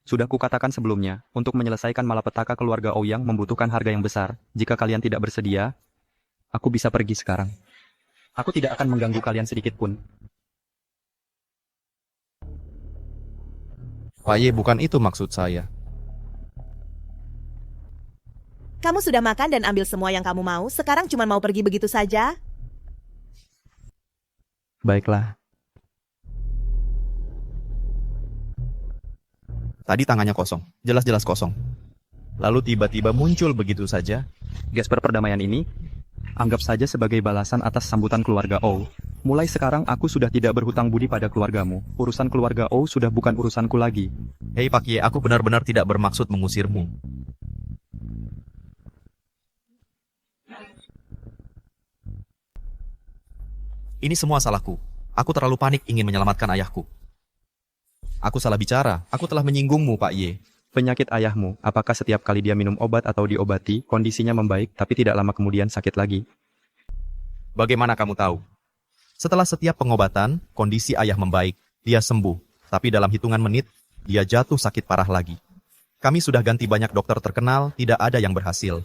Sudah kukatakan sebelumnya, untuk menyelesaikan malapetaka keluarga Ouyang membutuhkan harga yang besar. Jika kalian tidak bersedia, aku bisa pergi sekarang. Aku tidak akan mengganggu kalian sedikit pun. Pak Ye, bukan itu maksud saya. Kamu sudah makan dan ambil semua yang kamu mau, sekarang cuma mau pergi begitu saja? Baiklah. Tadi tangannya kosong, jelas-jelas kosong. Lalu tiba-tiba muncul begitu saja. Gesper perdamaian ini, anggap saja sebagai balasan atas sambutan keluarga O. Mulai sekarang aku sudah tidak berhutang budi pada keluargamu. Urusan keluarga O sudah bukan urusanku lagi. Hei Pak Ye, aku benar-benar tidak bermaksud mengusirmu. Ini semua salahku. Aku terlalu panik ingin menyelamatkan ayahku. Aku salah bicara. Aku telah menyinggungmu, Pak Ye. Penyakit ayahmu, apakah setiap kali dia minum obat atau diobati, kondisinya membaik, tapi tidak lama kemudian sakit lagi? Bagaimana kamu tahu? Setelah setiap pengobatan, kondisi ayah membaik. Dia sembuh. Tapi dalam hitungan menit, dia jatuh sakit parah lagi. Kami sudah ganti banyak dokter terkenal, tidak ada yang berhasil.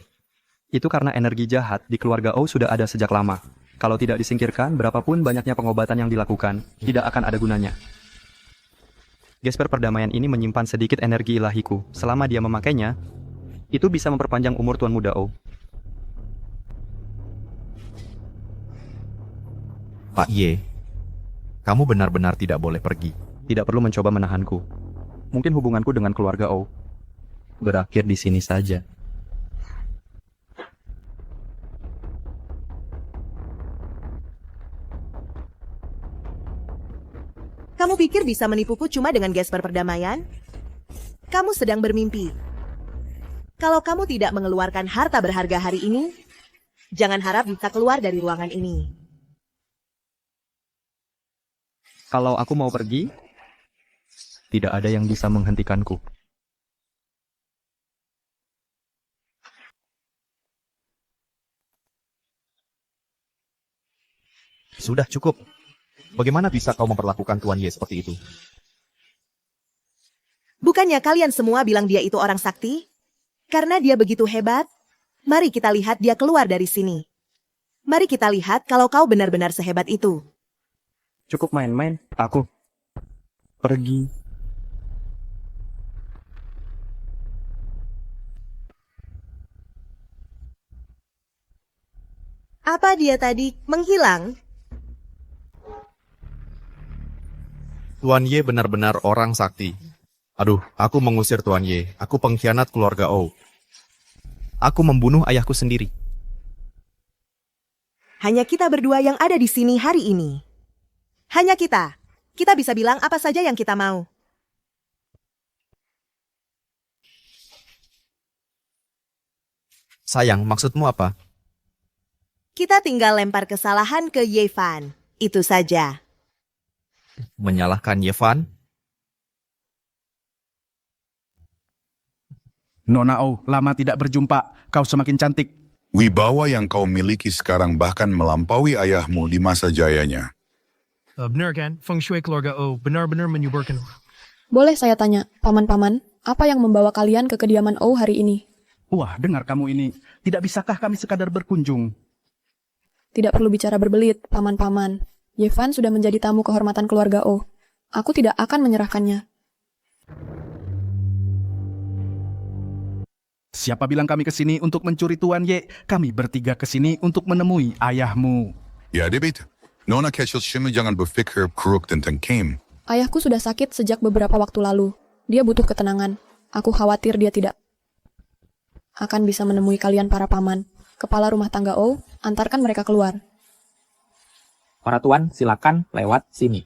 Itu karena energi jahat di keluarga O sudah ada sejak lama. Kalau tidak disingkirkan, berapapun banyaknya pengobatan yang dilakukan, tidak akan ada gunanya. Gesper perdamaian ini menyimpan sedikit energi ilahiku. Selama dia memakainya, itu bisa memperpanjang umur Tuan Muda O. Pak Ye, kamu benar-benar tidak boleh pergi. Tidak perlu mencoba menahanku. Mungkin hubunganku dengan keluarga O berakhir di sini saja. Kamu pikir bisa menipuku cuma dengan gesper perdamaian? Kamu sedang bermimpi. Kalau kamu tidak mengeluarkan harta berharga hari ini, jangan harap bisa keluar dari ruangan ini. Kalau aku mau pergi, tidak ada yang bisa menghentikanku. Sudah cukup. Bagaimana bisa kau memperlakukan Tuan Ye seperti itu? Bukannya kalian semua bilang dia itu orang sakti? Karena dia begitu hebat, mari kita lihat dia keluar dari sini. Mari kita lihat kalau kau benar-benar sehebat itu. Cukup main-main, aku pergi. Apa dia tadi menghilang? Tuan Ye benar-benar orang sakti. Aduh, aku mengusir Tuan Ye. Aku pengkhianat keluarga O. Aku membunuh ayahku sendiri. Hanya kita berdua yang ada di sini hari ini. Hanya kita. Kita bisa bilang apa saja yang kita mau. Sayang, maksudmu apa? Kita tinggal lempar kesalahan ke Yevan. Itu saja. Menyalahkan Yevan? Nona O, lama tidak berjumpa. Kau semakin cantik. Wibawa yang kau miliki sekarang bahkan melampaui ayahmu di masa jayanya. Benar kan? Feng Shui keluarga O benar-benar menyuburkan orang. Boleh saya tanya, paman-paman, apa yang membawa kalian ke kediaman O hari ini? Wah, dengar kamu ini. Tidak bisakah kami sekadar berkunjung? Tidak perlu bicara berbelit, paman-paman. Yevan sudah menjadi tamu kehormatan keluarga O. Aku tidak akan menyerahkannya. Siapa bilang kami ke sini untuk mencuri Tuan Ye? Kami bertiga ke sini untuk menemui ayahmu. Ya, David. Nona kecil Shima jangan berpikir kuruk tentang Kim. Ayahku sudah sakit sejak beberapa waktu lalu. Dia butuh ketenangan. Aku khawatir dia tidak akan bisa menemui kalian para paman. Kepala rumah tangga O, antarkan mereka keluar. Para tuan, silakan lewat sini.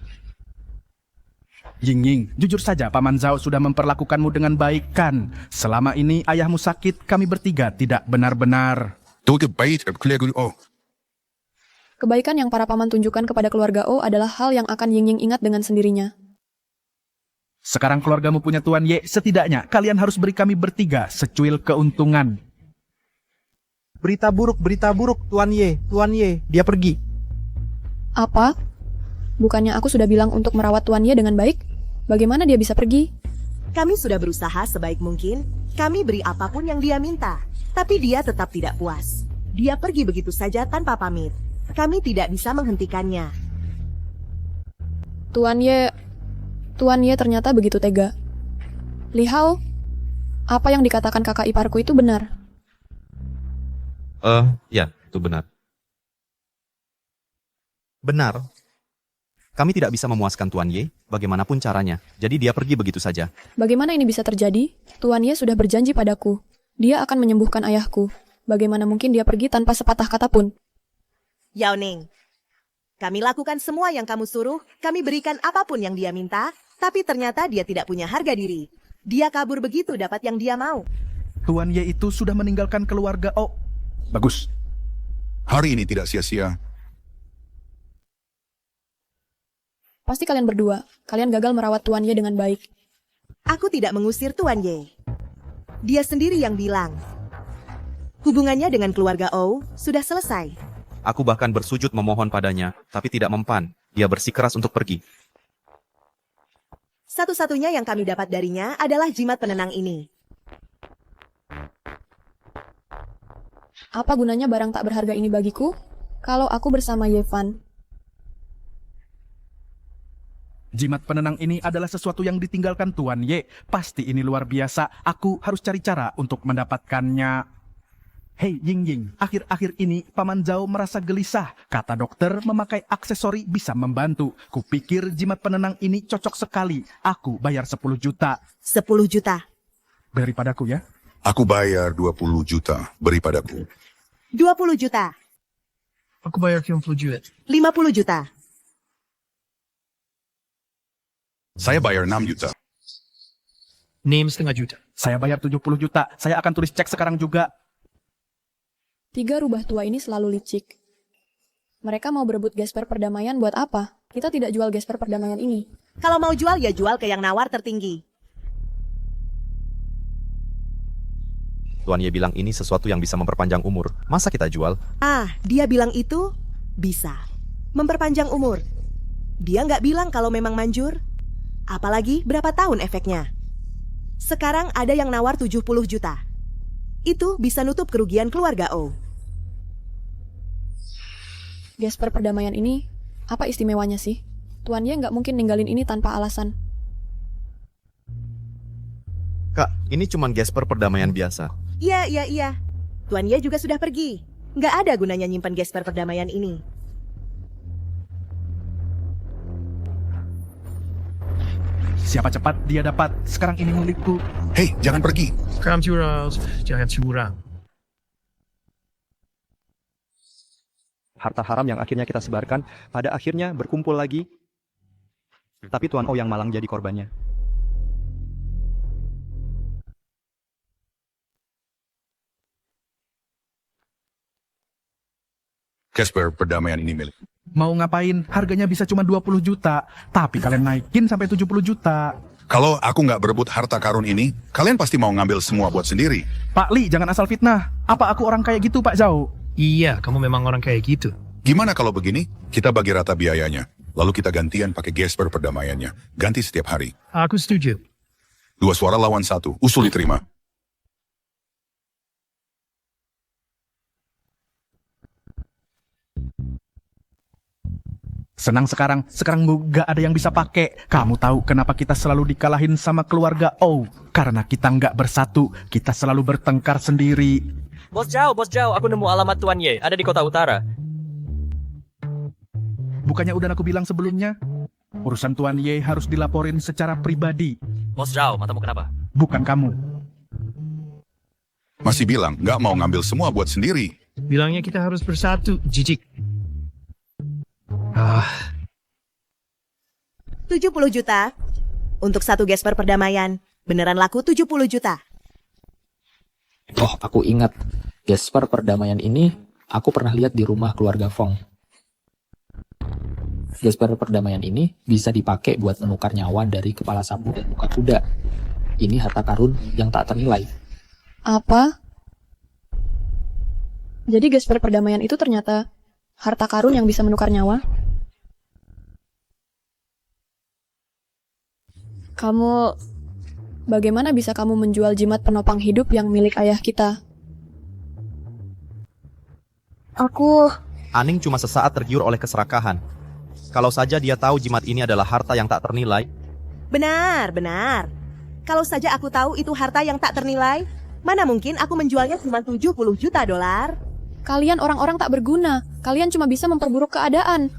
Ying, jujur saja Paman Zhao sudah memperlakukanmu dengan baik kan? Selama ini ayahmu sakit, kami bertiga tidak benar-benar. Kebaikan yang para paman tunjukkan kepada keluarga O adalah hal yang akan Ying ingat dengan sendirinya. Sekarang keluargamu punya Tuan Ye, setidaknya kalian harus beri kami bertiga secuil keuntungan. Berita buruk, Tuan Ye, dia pergi. Apa? Bukannya aku sudah bilang untuk merawat Tuan Ye dengan baik? Bagaimana dia bisa pergi? Kami sudah berusaha sebaik mungkin. Kami beri apapun yang dia minta. Tapi dia tetap tidak puas. Dia pergi begitu saja tanpa pamit. Kami tidak bisa menghentikannya. Tuan Ye ternyata begitu tega. Li Hao, apa yang dikatakan kakak iparku itu benar? Ya, itu benar. Benar. Kami tidak bisa memuaskan Tuan Ye, bagaimanapun caranya. Jadi dia pergi begitu saja. Bagaimana ini bisa terjadi? Tuan Ye sudah berjanji padaku. Dia akan menyembuhkan ayahku. Bagaimana mungkin dia pergi tanpa sepatah kata pun? Yao Ning, kami lakukan semua yang kamu suruh. Kami berikan apapun yang dia minta. Tapi ternyata dia tidak punya harga diri. Dia kabur begitu dapat yang dia mau. Tuan Ye itu sudah meninggalkan keluarga O. Bagus. Hari ini tidak sia-sia. Pasti kalian berdua. Kalian gagal merawat Tuan Ye dengan baik. Aku tidak mengusir Tuan Ye. Dia sendiri yang bilang. Hubungannya dengan keluarga O sudah selesai. Aku bahkan bersujud memohon padanya, tapi tidak mempan. Dia bersikeras untuk pergi. Satu-satunya yang kami dapat darinya adalah jimat penenang ini. Apa gunanya barang tak berharga ini bagiku? Kalau aku bersama Yevan. Jimat penenang ini adalah sesuatu yang ditinggalkan Tuan Ye. Pasti ini luar biasa. Aku harus cari cara untuk mendapatkannya. Hei Ying, akhir-akhir ini Paman Zhao merasa gelisah. Kata dokter memakai aksesori bisa membantu. Kupikir jimat penenang ini cocok sekali. Aku bayar 10 juta. 10 juta. Beri padaku ya. Aku bayar 20 juta. Beri padaku. 20 juta. Aku bayar 50 juta. 50 juta. Saya bayar 6 juta. Name setengah juta. Saya bayar 70 juta. Saya akan tulis cek sekarang juga. 3 rubah tua ini selalu licik. Mereka mau berebut gesper perdamaian buat apa? Kita tidak jual gesper perdamaian ini. Kalau mau jual ya jual ke yang nawar tertinggi. Tuan Ye bilang ini sesuatu yang bisa memperpanjang umur. Masa kita jual? Dia bilang itu bisa. Memperpanjang umur. Dia nggak bilang kalau memang manjur. Apalagi berapa tahun efeknya. Sekarang ada yang nawar 70 juta. Itu bisa nutup kerugian keluarga O. Gesper perdamaian ini, apa istimewanya sih? Tuan Ye nggak mungkin ninggalin ini tanpa alasan. Kak, ini cuma gesper perdamaian biasa. Iya. Tuan Ye juga sudah pergi. Nggak ada gunanya nyimpan gesper perdamaian ini. Siapa cepat, dia dapat. Sekarang ini milikku. Hei, jangan pergi. Kamu jangan curang. Harta haram yang akhirnya kita sebarkan, pada akhirnya berkumpul lagi. Tapi Tuan O yang malang jadi korbannya. Gesper perdamaian ini milik. Mau ngapain? Harganya bisa cuma 20 juta. Tapi kalian naikin sampai 70 juta. Kalau aku nggak berebut harta karun ini, kalian pasti mau ngambil semua buat sendiri. Pak Li, jangan asal fitnah. Apa aku orang kayak gitu, Pak Zhao? Iya, kamu memang orang kayak gitu. Gimana kalau begini? Kita bagi rata biayanya. Lalu kita gantian pakai gesper perdamaiannya. Ganti setiap hari. Aku setuju. 2 suara lawan 1. Usul diterima. Senang sekarang gak ada yang bisa pakai. Kamu tahu kenapa kita selalu dikalahin sama keluarga O? Karena kita nggak bersatu, kita selalu bertengkar sendiri. Bos Zhao, aku nemu alamat Tuan Ye, ada di kota utara. Bukannya udah aku bilang sebelumnya? Urusan Tuan Ye harus dilaporin secara pribadi. Bos Zhao, matamu kenapa? Bukan kamu. Masih bilang nggak mau ngambil semua buat sendiri. Bilangnya kita harus bersatu, jijik. 70 juta untuk satu gesper perdamaian. Beneran laku 70 juta. Oh, aku ingat. Gesper perdamaian ini aku pernah lihat di rumah keluarga Fong. Gesper perdamaian ini bisa dipakai buat menukar nyawa dari kepala sapi dan muka kuda. Ini harta karun yang tak ternilai. Apa? Jadi gesper perdamaian itu ternyata harta karun yang bisa menukar nyawa? Bagaimana bisa kamu menjual jimat penopang hidup yang milik ayah kita? Aning cuma sesaat tergiur oleh keserakahan. Kalau saja dia tahu jimat ini adalah harta yang tak ternilai. Benar. Kalau saja aku tahu itu harta yang tak ternilai, mana mungkin aku menjualnya cuma 70 juta dolar? Kalian orang-orang tak berguna. Kalian cuma bisa memperburuk keadaan.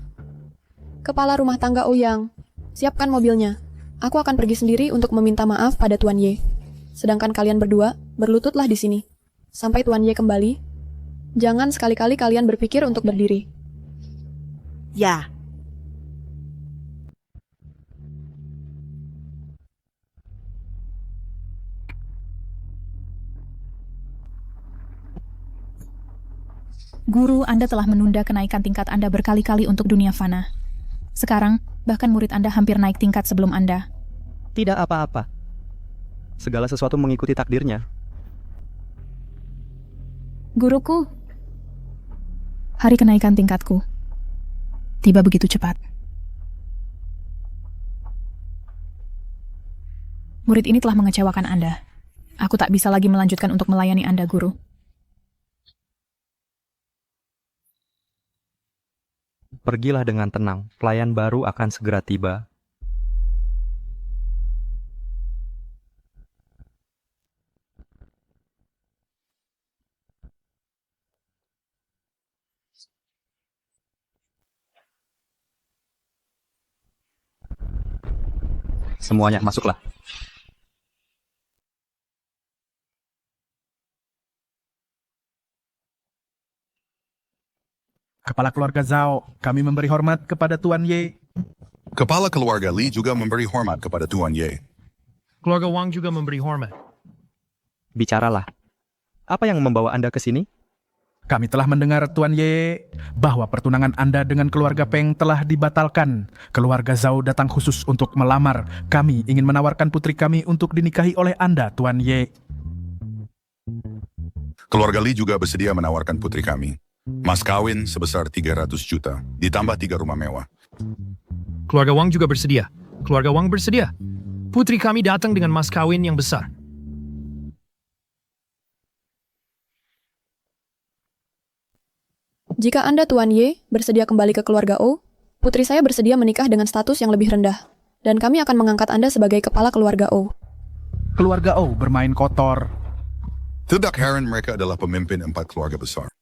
Kepala rumah tangga Ouyang, siapkan mobilnya. Aku akan pergi sendiri untuk meminta maaf pada Tuan Ye. Sedangkan kalian berdua, berlututlah di sini. Sampai Tuan Ye kembali, jangan sekali-kali kalian berpikir untuk berdiri. Ya. Guru, Anda telah menunda kenaikan tingkat Anda berkali-kali untuk dunia fana. Sekarang, bahkan murid Anda hampir naik tingkat sebelum Anda. Tidak apa-apa. Segala sesuatu mengikuti takdirnya. Guruku, hari kenaikan tingkatku tiba begitu cepat. Murid ini telah mengecewakan Anda. Aku tak bisa lagi melanjutkan untuk melayani Anda, Guru. Pergilah dengan tenang, pelayan baru akan segera tiba. Semuanya, masuklah. Kepala keluarga Zhao, kami memberi hormat kepada Tuan Ye. Kepala keluarga Li juga memberi hormat kepada Tuan Ye. Keluarga Wang juga memberi hormat. Bicaralah. Apa yang membawa Anda ke sini? Kami telah mendengar, Tuan Ye, bahwa pertunangan Anda dengan keluarga Peng telah dibatalkan. Keluarga Zhao datang khusus untuk melamar. Kami ingin menawarkan putri kami untuk dinikahi oleh Anda, Tuan Ye. Keluarga Li juga bersedia menawarkan putri kami. Mas kawin sebesar 300 juta, ditambah 3 rumah mewah. Keluarga Wang juga bersedia. Keluarga Wang bersedia. Putri kami datang dengan mas kawin yang besar. Jika Anda Tuan Ye bersedia kembali ke keluarga O, putri saya bersedia menikah dengan status yang lebih rendah. Dan kami akan mengangkat Anda sebagai kepala keluarga O. Keluarga O bermain kotor. Tidak heran mereka adalah pemimpin 4 keluarga besar.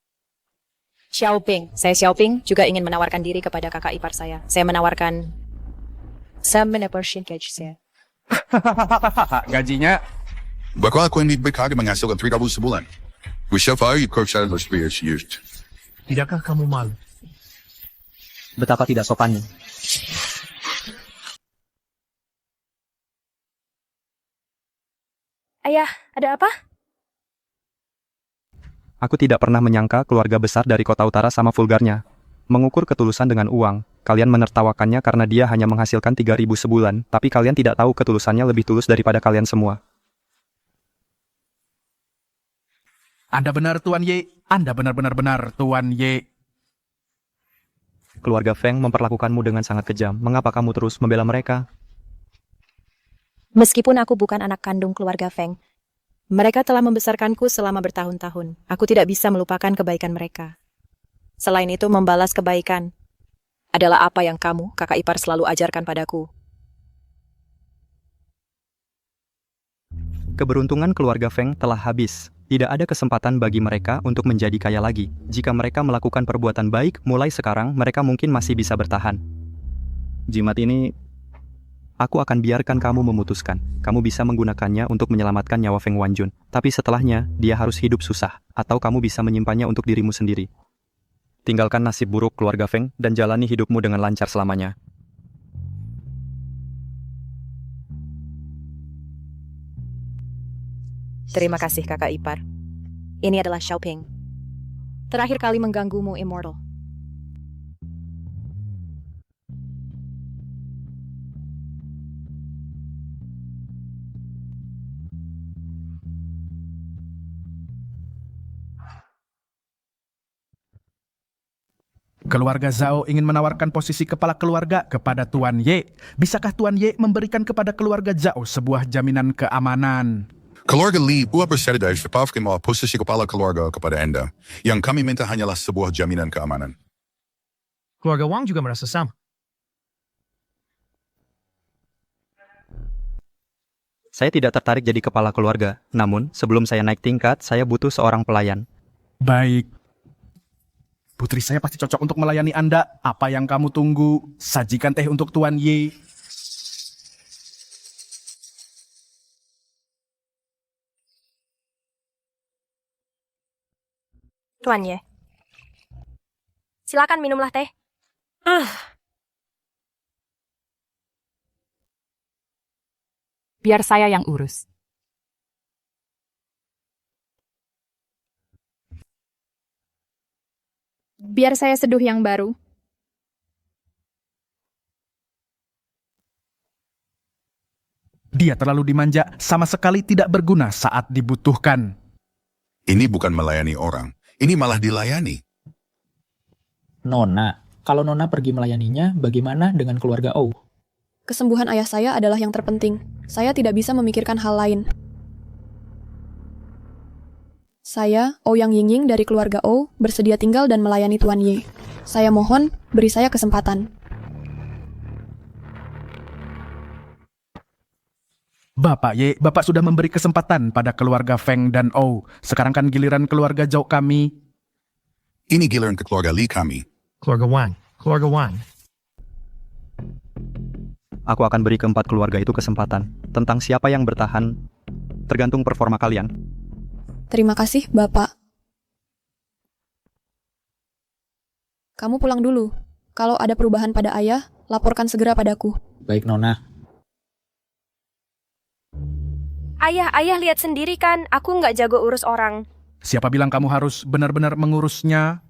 Xiaoping, saya Xiaoping juga ingin menawarkan diri kepada kakak ipar saya. Saya menawarkan 7% gaji saya. Gajinya? Bakal aku ini berkarya menghasilkan 3,000 sebulan. Wisata kerja lebih used. Tidakkah kamu malu? Betapa tidak sopannya. Ayah, ada apa? Aku tidak pernah menyangka keluarga besar dari kota utara sama vulgarnya. Mengukur ketulusan dengan uang, kalian menertawakannya karena dia hanya menghasilkan 3.000 sebulan, tapi kalian tidak tahu ketulusannya lebih tulus daripada kalian semua. Anda benar, Tuan Ye. Anda benar-benar Tuan Ye. Keluarga Feng memperlakukanmu dengan sangat kejam. Mengapa kamu terus membela mereka? Meskipun aku bukan anak kandung keluarga Feng, mereka telah membesarkanku selama bertahun-tahun. Aku tidak bisa melupakan kebaikan mereka. Selain itu, membalas kebaikan adalah apa yang kamu, kakak ipar, selalu ajarkan padaku. Keberuntungan keluarga Feng telah habis. Tidak ada kesempatan bagi mereka untuk menjadi kaya lagi. Jika mereka melakukan perbuatan baik, mulai sekarang mereka mungkin masih bisa bertahan. Jimat ini, aku akan biarkan kamu memutuskan. Kamu bisa menggunakannya untuk menyelamatkan nyawa Feng Wanjun. Tapi setelahnya, dia harus hidup susah. Atau kamu bisa menyimpannya untuk dirimu sendiri. Tinggalkan nasib buruk keluarga Feng dan jalani hidupmu dengan lancar selamanya. Terima kasih kakak ipar. Ini adalah Xiaoping. Terakhir kali mengganggumu, Immortal. Keluarga Zhao ingin menawarkan posisi kepala keluarga kepada Tuan Ye. Bisakah Tuan Ye memberikan kepada keluarga Zhao sebuah jaminan keamanan? Keluarga Lee buat bersedia setapkan posisi kepala keluarga kepada Anda. Yang kami minta hanyalah sebuah jaminan keamanan. Keluarga Wang juga merasa sama. Saya tidak tertarik jadi kepala keluarga. Namun, sebelum saya naik tingkat, saya butuh seorang pelayan. Baik. Putri saya pasti cocok untuk melayani Anda. Apa yang kamu tunggu? Sajikan teh untuk Tuan Ye. Tuan Ye. Silakan minumlah teh. Biar saya yang urus. Biar saya seduh yang baru. Dia terlalu dimanja, sama sekali tidak berguna saat dibutuhkan. Ini bukan melayani orang. Ini malah dilayani. Nona, kalau Nona pergi melayaninya, bagaimana dengan keluarga O? Kesembuhan ayah saya adalah yang terpenting. Saya tidak bisa memikirkan hal lain. Saya, Ouyang Yingying dari keluarga O, bersedia tinggal dan melayani Tuan Ye. Saya mohon, beri saya kesempatan. Bapak Ye, Bapak sudah memberi kesempatan pada keluarga Feng dan O. Sekarang kan giliran keluarga Zhao kami. Ini giliran ke keluarga Lee kami. Keluarga Wang. Keluarga Wang. Aku akan beri keempat keluarga itu kesempatan. Tentang siapa yang bertahan, tergantung performa kalian. Terima kasih, Bapak. Kamu pulang dulu. Kalau ada perubahan pada ayah, laporkan segera padaku. Baik, Nona. Ayah lihat sendiri kan, aku nggak jago urus orang. Siapa bilang kamu harus benar-benar mengurusnya?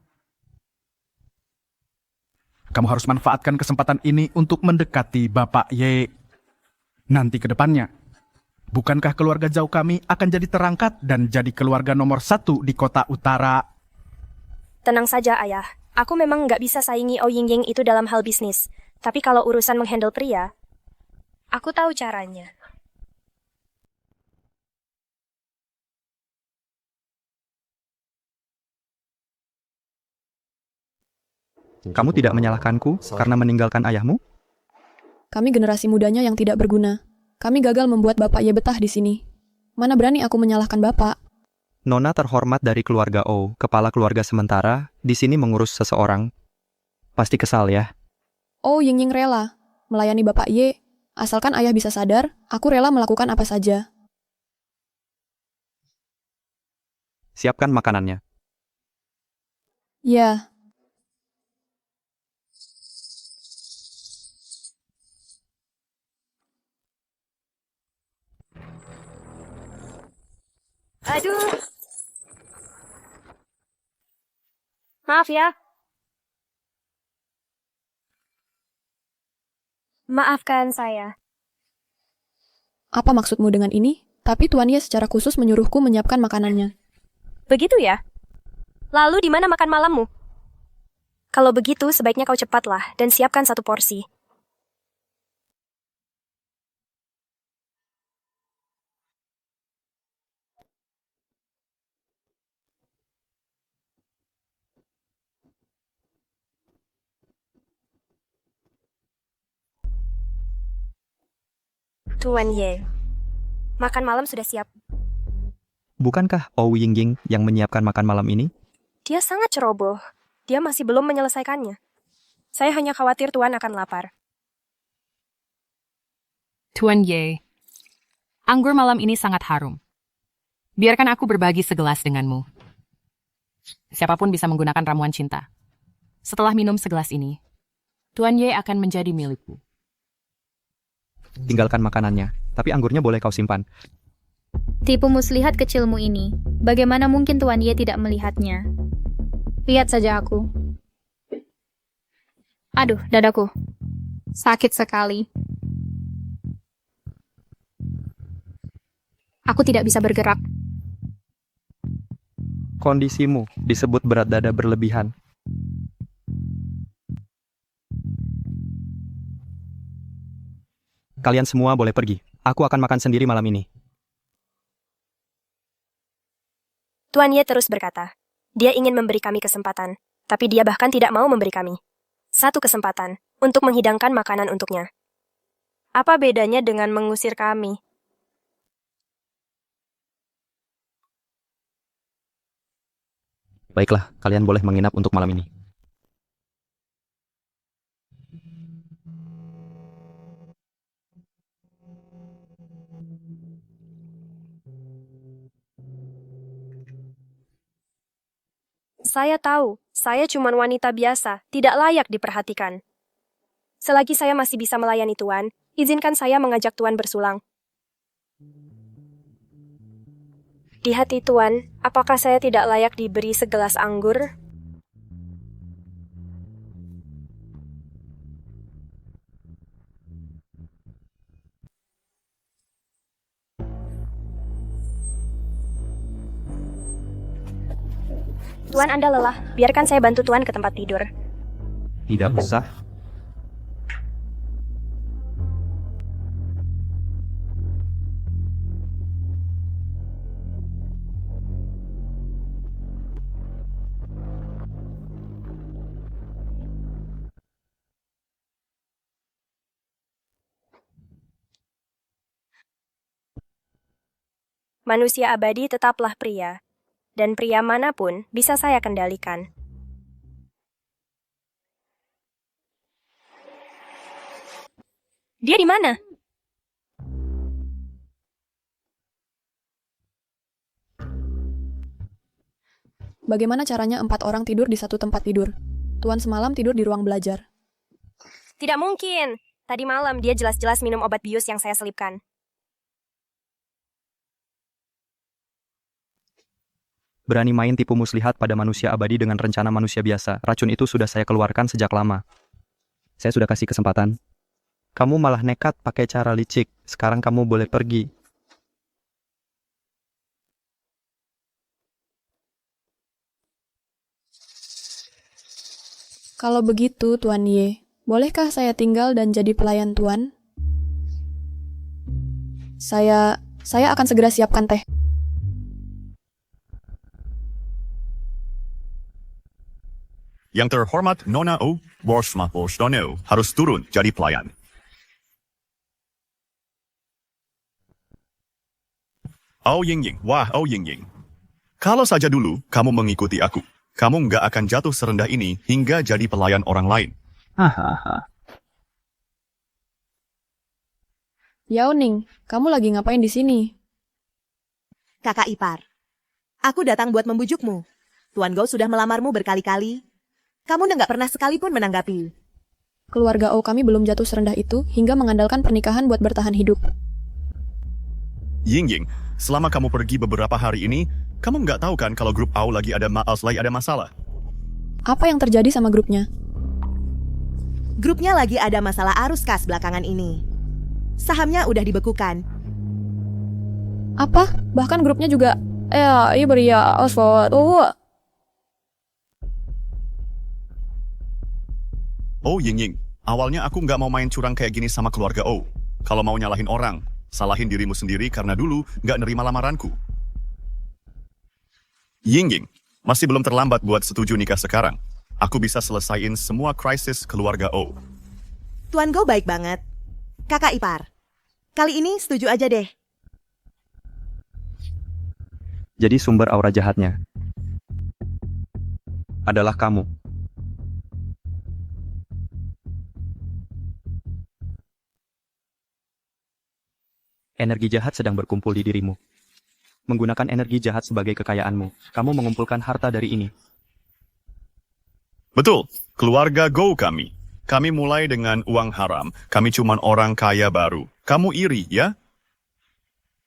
Kamu harus manfaatkan kesempatan ini untuk mendekati Bapak Ye. Nanti ke depannya, bukankah keluarga Zhao kami akan jadi terangkat dan jadi keluarga nomor 1 di kota utara? Tenang saja, Ayah. Aku memang nggak bisa saingi Ouyang Yingying itu dalam hal bisnis. Tapi kalau urusan menghandle pria, aku tahu caranya. Kamu tidak menyalahkanku karena meninggalkan ayahmu? Kami generasi mudanya yang tidak berguna. Kami gagal membuat Bapak Ye betah di sini. Mana berani aku menyalahkan Bapak? Nona terhormat dari keluarga O, kepala keluarga sementara, di sini mengurus seseorang. Pasti kesal ya? Oh, Ying rela melayani Bapak Ye. Asalkan ayah bisa sadar, aku rela melakukan apa saja. Siapkan makanannya. Ya. Aduh. Maaf ya. Maafkan saya. Apa maksudmu dengan ini? Tapi Tuan Ye secara khusus menyuruhku menyiapkan makanannya. Begitu ya? Lalu di mana makan malammu? Kalau begitu, sebaiknya kau cepatlah dan siapkan 1 porsi. Tuan Ye, makan malam sudah siap. Bukankah Ou Yingying yang menyiapkan makan malam ini? Dia sangat ceroboh. Dia masih belum menyelesaikannya. Saya hanya khawatir Tuan akan lapar. Tuan Ye, anggur malam ini sangat harum. Biarkan aku berbagi segelas denganmu. Siapapun bisa menggunakan ramuan cinta. Setelah minum segelas ini, Tuan Ye akan menjadi milikku. Tinggalkan makanannya, tapi anggurnya boleh kau simpan. Tipu muslihat kecilmu ini, bagaimana mungkin Tuan Ye tidak melihatnya? Lihat saja aku. Aduh, dadaku. Sakit sekali. Aku tidak bisa bergerak. Kondisimu disebut berat dada berlebihan. Kalian semua boleh pergi. Aku akan makan sendiri malam ini. Tuan Ye terus berkata, dia ingin memberi kami kesempatan, tapi dia bahkan tidak mau memberi kami 1 kesempatan untuk menghidangkan makanan untuknya. Apa bedanya dengan mengusir kami? Baiklah, kalian boleh menginap untuk malam ini. Saya tahu, saya cuma wanita biasa, tidak layak diperhatikan. Selagi saya masih bisa melayani Tuan, izinkan saya mengajak Tuan bersulang. Di hati Tuan, apakah saya tidak layak diberi segelas anggur? Tuan, Anda lelah. Biarkan saya bantu Tuan ke tempat tidur. Tidak usah. Manusia abadi tetaplah pria. Dan pria manapun bisa saya kendalikan. Dia di mana? Bagaimana caranya 4 orang tidur di satu tempat tidur? Tuan semalam tidur di ruang belajar. Tidak mungkin. Tadi malam dia jelas-jelas minum obat bius yang saya selipkan. Berani main tipu muslihat pada manusia abadi dengan rencana manusia biasa. Racun itu sudah saya keluarkan sejak lama. Saya sudah kasih kesempatan. Kamu malah nekat pakai cara licik. Sekarang kamu boleh pergi. Kalau begitu, Tuan Ye, bolehkah saya tinggal dan jadi pelayan Tuan? Saya akan segera siapkan teh. Yang terhormat Nona O, Bos Mapos Dono, harus turun jadi pelayan. Oh Ying, wah Oh Ying. Kalau saja dulu kamu mengikuti aku, kamu nggak akan jatuh serendah ini hingga jadi pelayan orang lain. Hahaha. Yao Ning, kamu lagi ngapain di sini? Kakak ipar, aku datang buat membujukmu. Tuan Gou sudah melamarmu berkali-kali. Kamu nggak pernah sekalipun menanggapi. Keluarga O kami belum jatuh serendah itu hingga mengandalkan pernikahan buat bertahan hidup. Ying, selama kamu pergi beberapa hari ini, kamu nggak tahu kan kalau grup AU lagi ada masalah? Apa yang terjadi sama grupnya? Grupnya lagi ada masalah arus kas belakangan ini. Sahamnya udah dibekukan. Apa? Bahkan grupnya juga... iya beria, Oxford. Oh Ying, awalnya aku nggak mau main curang kayak gini sama keluarga O. Kalau mau nyalahin orang, salahin dirimu sendiri karena dulu nggak nerima lamaranku. Ying, masih belum terlambat buat setuju nikah sekarang. Aku bisa selesaiin semua krisis keluarga O. Tuan Gou baik banget. Kakak ipar, kali ini setuju aja deh. Jadi sumber aura jahatnya adalah kamu. Energi jahat sedang berkumpul di dirimu. Menggunakan energi jahat sebagai kekayaanmu, kamu mengumpulkan harta dari ini. Betul, keluarga Go kami. Kami mulai dengan uang haram. Kami cuman orang kaya baru. Kamu iri, ya?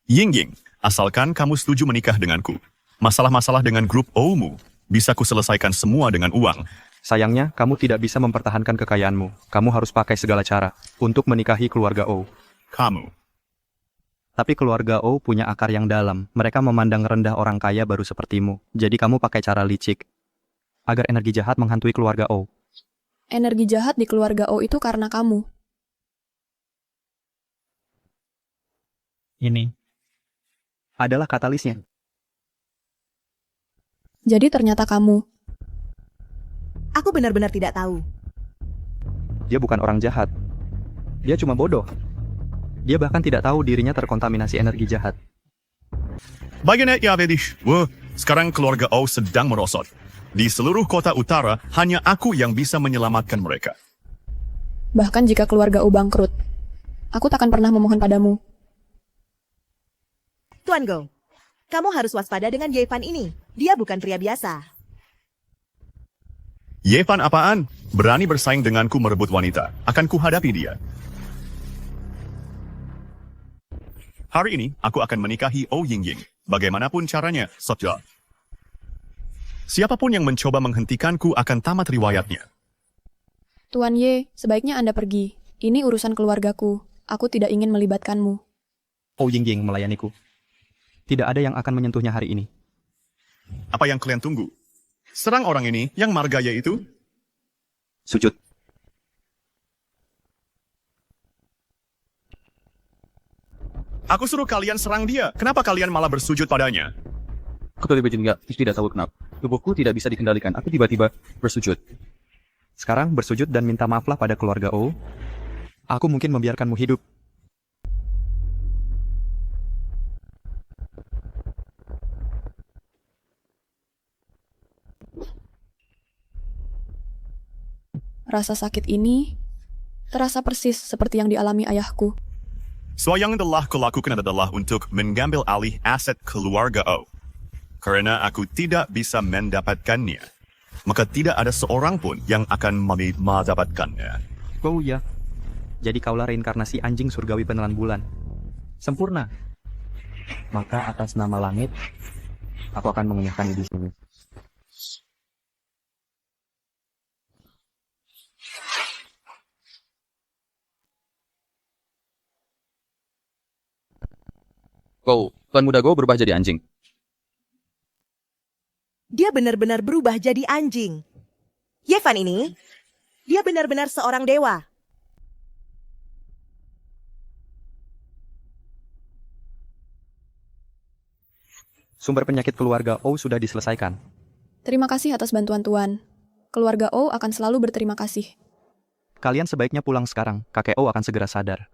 Ying, asalkan kamu setuju menikah denganku. Masalah-masalah dengan grup O-mu bisa kuselesaikan semua dengan uang. Sayangnya, kamu tidak bisa mempertahankan kekayaanmu. Kamu harus pakai segala cara untuk menikahi keluarga O. Kamu. Tapi keluarga O punya akar yang dalam. Mereka memandang rendah orang kaya baru sepertimu. Jadi kamu pakai cara licik agar energi jahat menghantui keluarga O. Energi jahat di keluarga O itu karena kamu. Ini adalah katalisnya. Jadi ternyata kamu. Aku benar-benar tidak tahu. Dia bukan orang jahat. Dia cuma bodoh. Dia bahkan tidak tahu dirinya terkontaminasi energi jahat. Bagian ya, Vedish. Wah, sekarang keluarga O sedang merosot. Di seluruh kota utara, hanya aku yang bisa menyelamatkan mereka. Bahkan jika keluarga O bangkrut, aku takkan pernah memohon padamu. Tuan Gou, kamu harus waspada dengan Yevan ini. Dia bukan pria biasa. Yevan apaan? Berani bersaing denganku merebut wanita. Akan kuhadapi dia. Hari ini, aku akan menikahi Oh Ying. Bagaimanapun caranya, saja. Siapapun yang mencoba menghentikanku akan tamat riwayatnya. Tuan Ye, sebaiknya Anda pergi. Ini urusan keluargaku. Aku tidak ingin melibatkanmu. Oh Ying melayaniku. Tidak ada yang akan menyentuhnya hari ini. Apa yang kalian tunggu? Serang orang ini yang margaya itu? Sujud. Aku suruh kalian serang dia. Kenapa kalian malah bersujud padanya? Aku tidak tahu kenapa. Tubuhku tidak bisa dikendalikan. Aku tiba-tiba bersujud. Sekarang bersujud dan minta maaflah pada keluarga O. Aku mungkin membiarkanmu hidup. Rasa sakit ini terasa persis seperti yang dialami ayahku. So yang telah kulakukan adalah untuk mengambil alih aset keluarga O. Karena aku tidak bisa mendapatkannya, maka tidak ada seorang pun yang akan mendapatkannya. Oh ya, jadi kaulah reinkarnasi anjing surgawi penelan bulan. Sempurna. Maka atas nama langit, aku akan mengenyahkan di sini. Tuan muda Go berubah jadi anjing. Dia benar-benar berubah jadi anjing. Yevan ini, dia benar-benar seorang dewa. Sumber penyakit keluarga O sudah diselesaikan. Terima kasih atas bantuan Tuan. keluarga O akan selalu berterima kasih. Kalian sebaiknya pulang sekarang, kakek O akan segera sadar.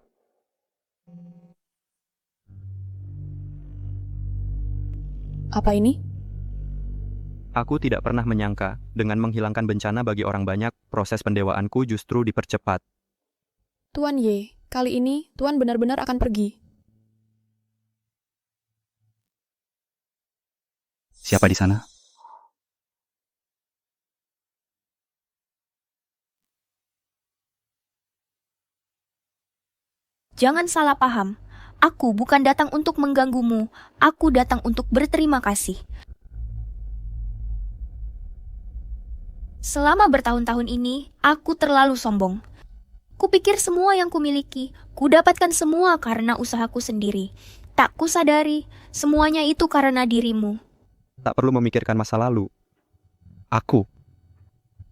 Apa ini? Aku tidak pernah menyangka, dengan menghilangkan bencana bagi orang banyak, proses pendewaanku justru dipercepat. Tuan Ye, kali ini Tuan benar-benar akan pergi. Siapa di sana? Jangan salah paham. Aku bukan datang untuk mengganggumu. Aku datang untuk berterima kasih. Selama bertahun-tahun ini, aku terlalu sombong. Kupikir semua yang kumiliki, kudapatkan semua karena usahaku sendiri. Tak kusadari, semuanya itu karena dirimu. Tak perlu memikirkan masa lalu. Aku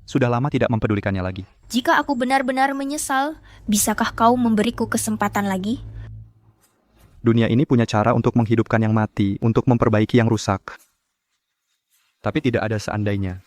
sudah lama tidak mempedulikannya lagi. Jika aku benar-benar menyesal, bisakah kau memberiku kesempatan lagi? Dunia ini punya cara untuk menghidupkan yang mati, untuk memperbaiki yang rusak. Tapi tidak ada seandainya.